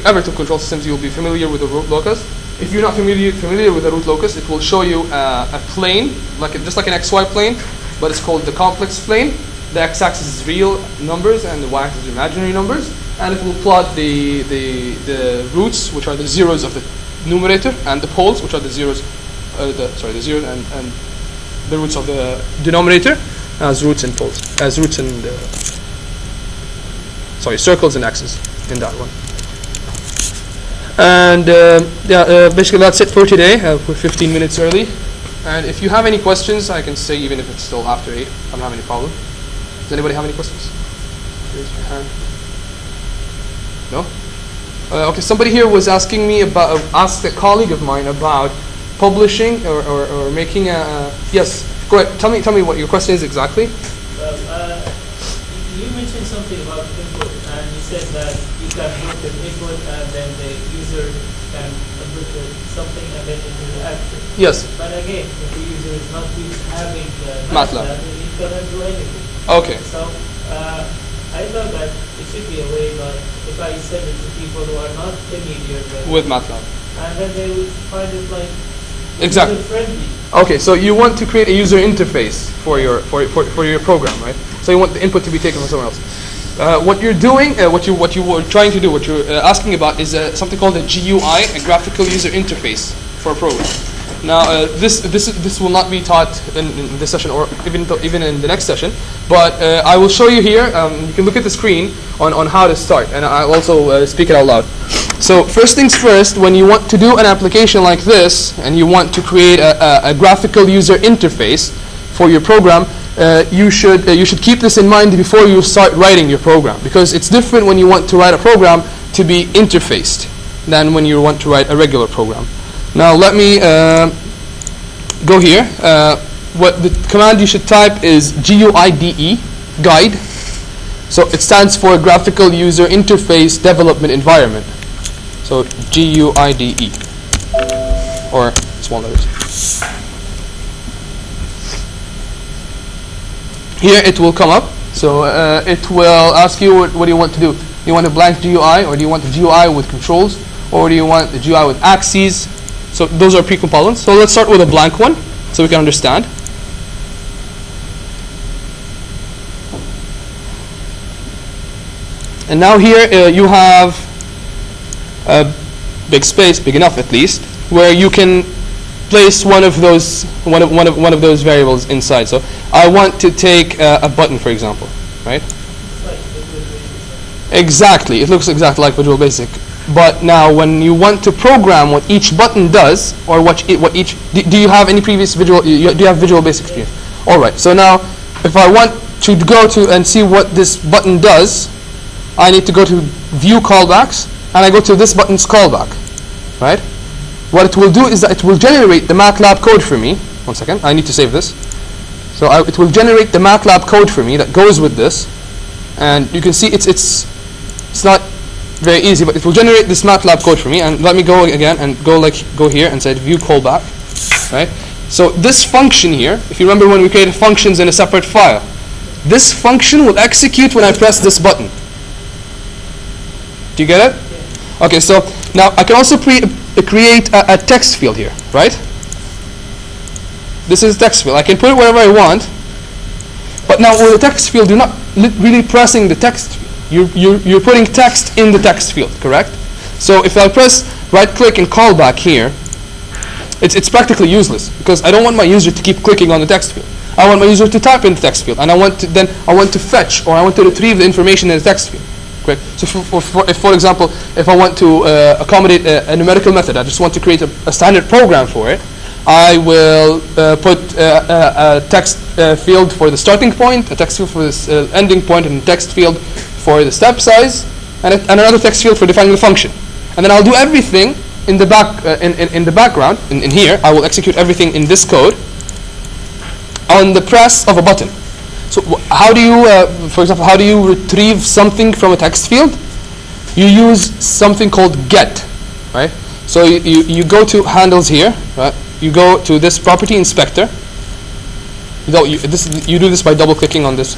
ever took control systems, you'll be familiar with the root locus. If you're not familiar with the root locus, it will show you a plane, just like an XY plane, but it's called the complex plane. The x-axis is real numbers and the y-axis is imaginary numbers. and it will plot the roots, which are the zeros of the numerator, and the poles, which are the zeros, the zeros and the roots of the denominator, as roots and poles, as roots and circles and x's in that one. And basically that's it for today. We're 15 minutes early. And if you have any questions, I can say even if it's still after 8, I don't have any problem. Does anybody have any questions? Raise your hand. No? Okay, somebody here was asking me about, asked a colleague of mine about publishing or making a, yes, go ahead, tell me what your question is exactly. Well, you mentioned something about input, and you said that you can put an input and then the user can input something and then it will act. Yes. But again, if the user is not having MATLAB, it cannot do anything. Okay. So I know that it should be a way, but if I send it to people who are not familiar With MATLAB. and then they would find it like Exactly. user-friendly. Okay, so you want to create a user interface for your program, right? So you want the input to be taken from somewhere else. What you're doing, what you were trying to do, what you're asking about is something called a GUI, a graphical user interface for a program. Now, this will not be taught in this session or even in the next session, but I will show you here. You can look at the screen on how to start, and I'll also speak it out loud. So first things first, when you want to do an application like this, and you want to create a graphical user interface for your program, you should keep this in mind before you start writing your program, because it's different when you want to write a program to be interfaced than when you want to write a regular program. Now let me go here. What the command you should type is GUIDE, guide. So it stands for Graphical User Interface Development Environment. So GUIDE, or small letters. Here it will come up. So it will ask you what do you want to do. Do you want a blank GUI, or do you want the GUI with controls, or do you want the GUI with axes? So those are pre-components. So let's start with a blank one so we can understand. And now here you have a big space, big enough at least, where you can place one of those variables inside. So I want to take a button, for example, right? Exactly. It looks exactly like Visual Basic. But now, when you want to program what each button does, or what each, do you have any previous do you have Visual Basic experience? All right. So now, if I want to go to and see what this button does, I need to go to View Callbacks, and I go to this button's callback, right? What it will do is that it will generate the MATLAB code for me. One second. I need to save this. So it will generate the MATLAB code for me that goes with this, and you can see it's not very easy, but it will generate this MATLAB code for me. And let me go again and go here and say View Callback, right? So this function here, if you remember when we created functions in a separate file, this function will execute when I press this button. Do you get it? Yeah. Okay, so now I can also create a text field here, right? This is a text field. I can put it wherever I want, but now with the text field, you're not really pressing the text field. You're putting text in the text field, correct? So if I press right-click and callback here, it's practically useless, because I don't want my user to keep clicking on the text field. I want my user to type in the text field, and I want to fetch, or I want to retrieve the information in the text field. Correct? So for example, if I want to accommodate a numerical method, I just want to create a standard program for it, I will put a text field for the starting point, a text field for the ending point, and a text field for the step size, and another text field for defining the function. And then I'll do everything in the background. In here, I will execute everything in this code on the press of a button. So how do you, for example, how do you retrieve something from a text field? You use something called get, right? So you go to handles here, right? You go to this property inspector. You do this by double clicking on this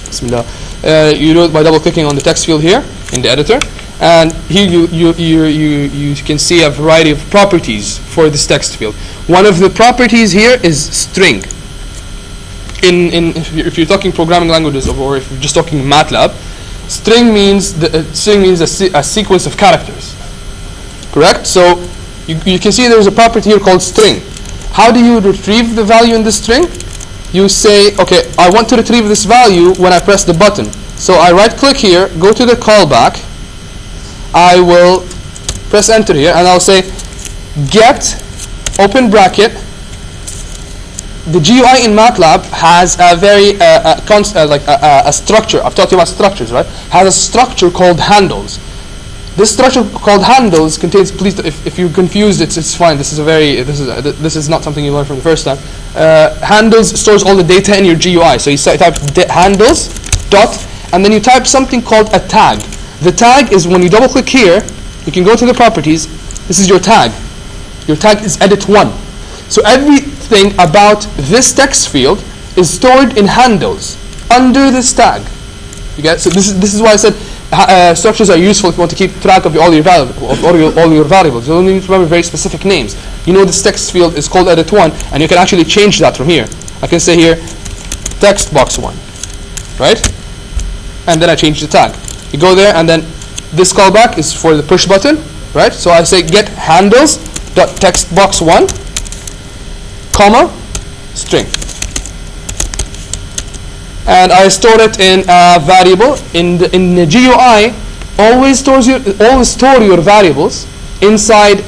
Bismillah. You do it by double clicking on the text field here in the editor, and here you can see a variety of properties for this text field. One of the properties here is string. If you're talking programming languages, or if you're just talking MATLAB, String means a sequence of characters. Correct? So you can see there's a property here called string. How do you retrieve the value in the string? You say, okay, I want to retrieve this value when I press the button. So I right click here, go to the callback. I will press enter here and I'll say get, open bracket. The GUI in MATLAB has a very a structure. I've talked to you about structures, right? Has a structure called handles. This structure called handles contains. Please, if you're confused, it's fine. This is not something you learned from the first time. Handles stores all the data in your GUI. So you type handles dot, and then you type something called a tag. The tag is when you double click here. You can go to the properties. This is your tag. Your tag is edit1. So everything about this text field is stored in handles under this tag. You get? So this is why I said structures are useful if you want to keep track of all your variables. You only need to remember very specific names. You know this text field is called edit1, and you can actually change that from here. I can say here text box1, right? And then I change the tag. You go there, and then this callback is for the push button, right? So I say get handles dot text box1, comma, string. And I store it in a variable. In the GUI, always store your variables inside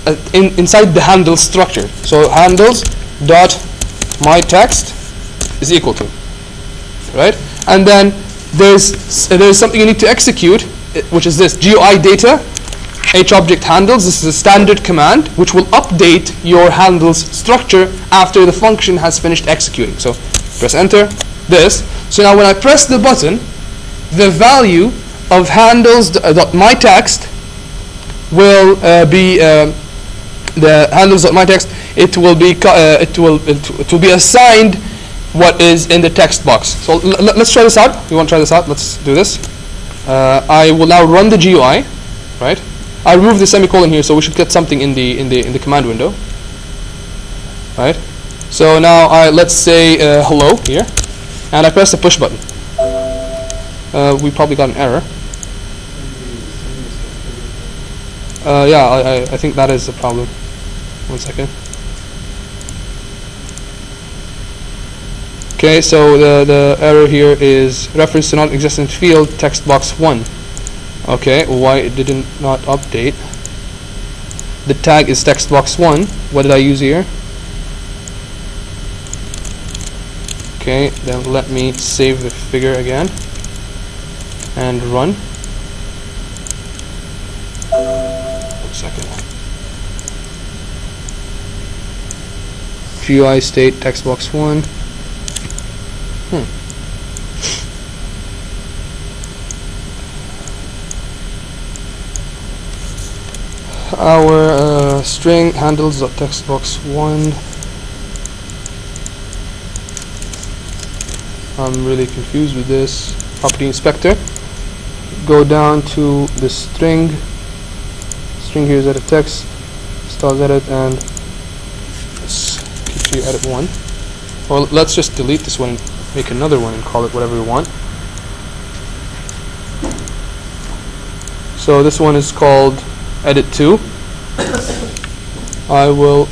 the handle structure. So handles dot my text is equal to, right? And then there's something you need to execute, which is this GUI data object handles. This is a standard command which will update your handles structure after the function has finished executing. So press enter. This. So now when I press the button, the value of handles.myText will be the handles.myText. It will be assigned what is in the text box. So let's try this out. You want to try this out? Let's do this. I will now run the GUI, right? I remove the semicolon here, so we should get something in the command window, right? So now let's say hello here. And I press the push button. We probably got an error. Yeah, I think that is the problem. 1 second. Okay, so the error here is reference to non-existent field text box 1. Okay, why it did not update? The tag is text box 1. What did I use here? Okay, then let me save the figure again and run. 1 second. GUI state text box 1. Our string handles.text box 1. I'm really confused with this. Property inspector. Go down to the string. String here is edit text. Styles edit and keep edit 1. Well, let's just delete this one and make another one and call it whatever we want. So this one is called edit 2. I will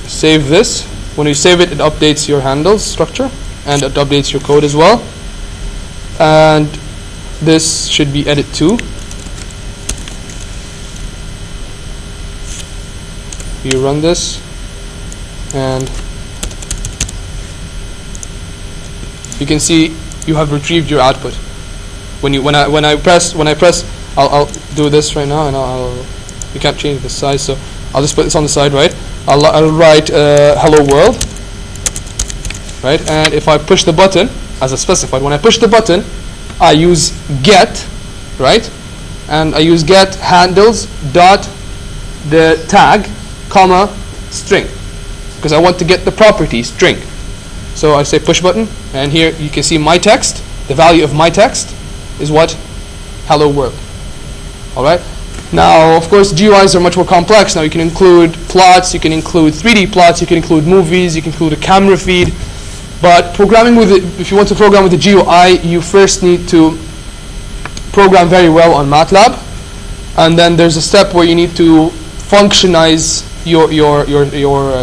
save this. When you save it, it updates your handles structure. And it updates your code as well. And this should be edit 2. You run this, and you can see you have retrieved your output. When I press, I'll do this right now, and you can't change the size, so I'll just put this on the side, right? I'll write hello world. Right, and if I push the button, as I specified, when I push the button, I use get, right, and I use get handles dot the tag, comma, string, because I want to get the property string. So I say push button, and here you can see my text. The value of my text is what? Hello world. All right. Now, of course, GUIs are much more complex. Now you can include plots, you can include 3D plots, you can include movies, you can include a camera feed. But programming with it, if you want to program with the GUI, you first need to program very well on MATLAB, and then there's a step where you need to functionize your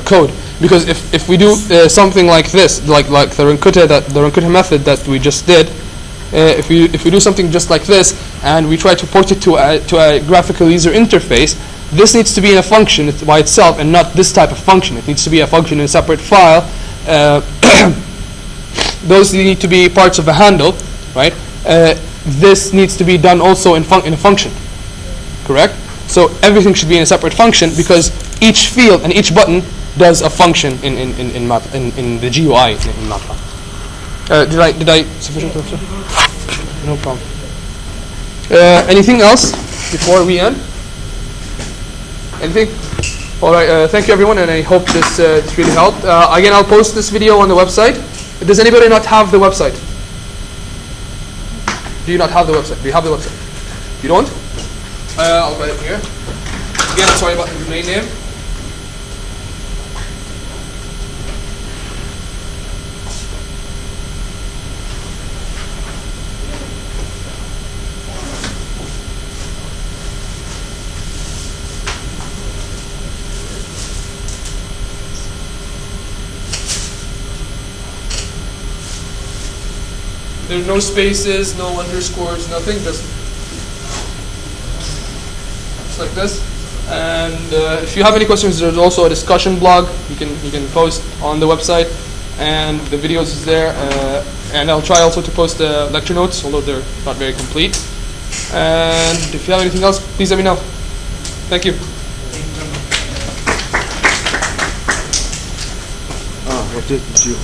code. Because if we do something like this, like the Rankutta method that we just did, if we do something just like this and we try to port it to a graphical user interface, this needs to be in a function by itself and not this type of function. It needs to be a function in a separate file. Those need to be parts of a handle, right? This needs to be done also in a function, correct? So everything should be in a separate function because each field and each button does a function in the GUI in MATLAB. Did I sufficient answer? No problem. Anything else before we end? Anything? All right. Thank you everyone, and I hope this really helped. Again, I'll post this video on the website. Does anybody not have the website? Do you not have the website? Do you have the website? You don't? I'll write it here. Again, I'm sorry about the domain name. There's no spaces, no underscores, nothing, just like this. And if you have any questions, there's also a discussion blog you can post on the website, and the videos is there. And I'll try also to post the lecture notes, although they're not very complete. And if you have anything else, please let me know. Thank you. What did you?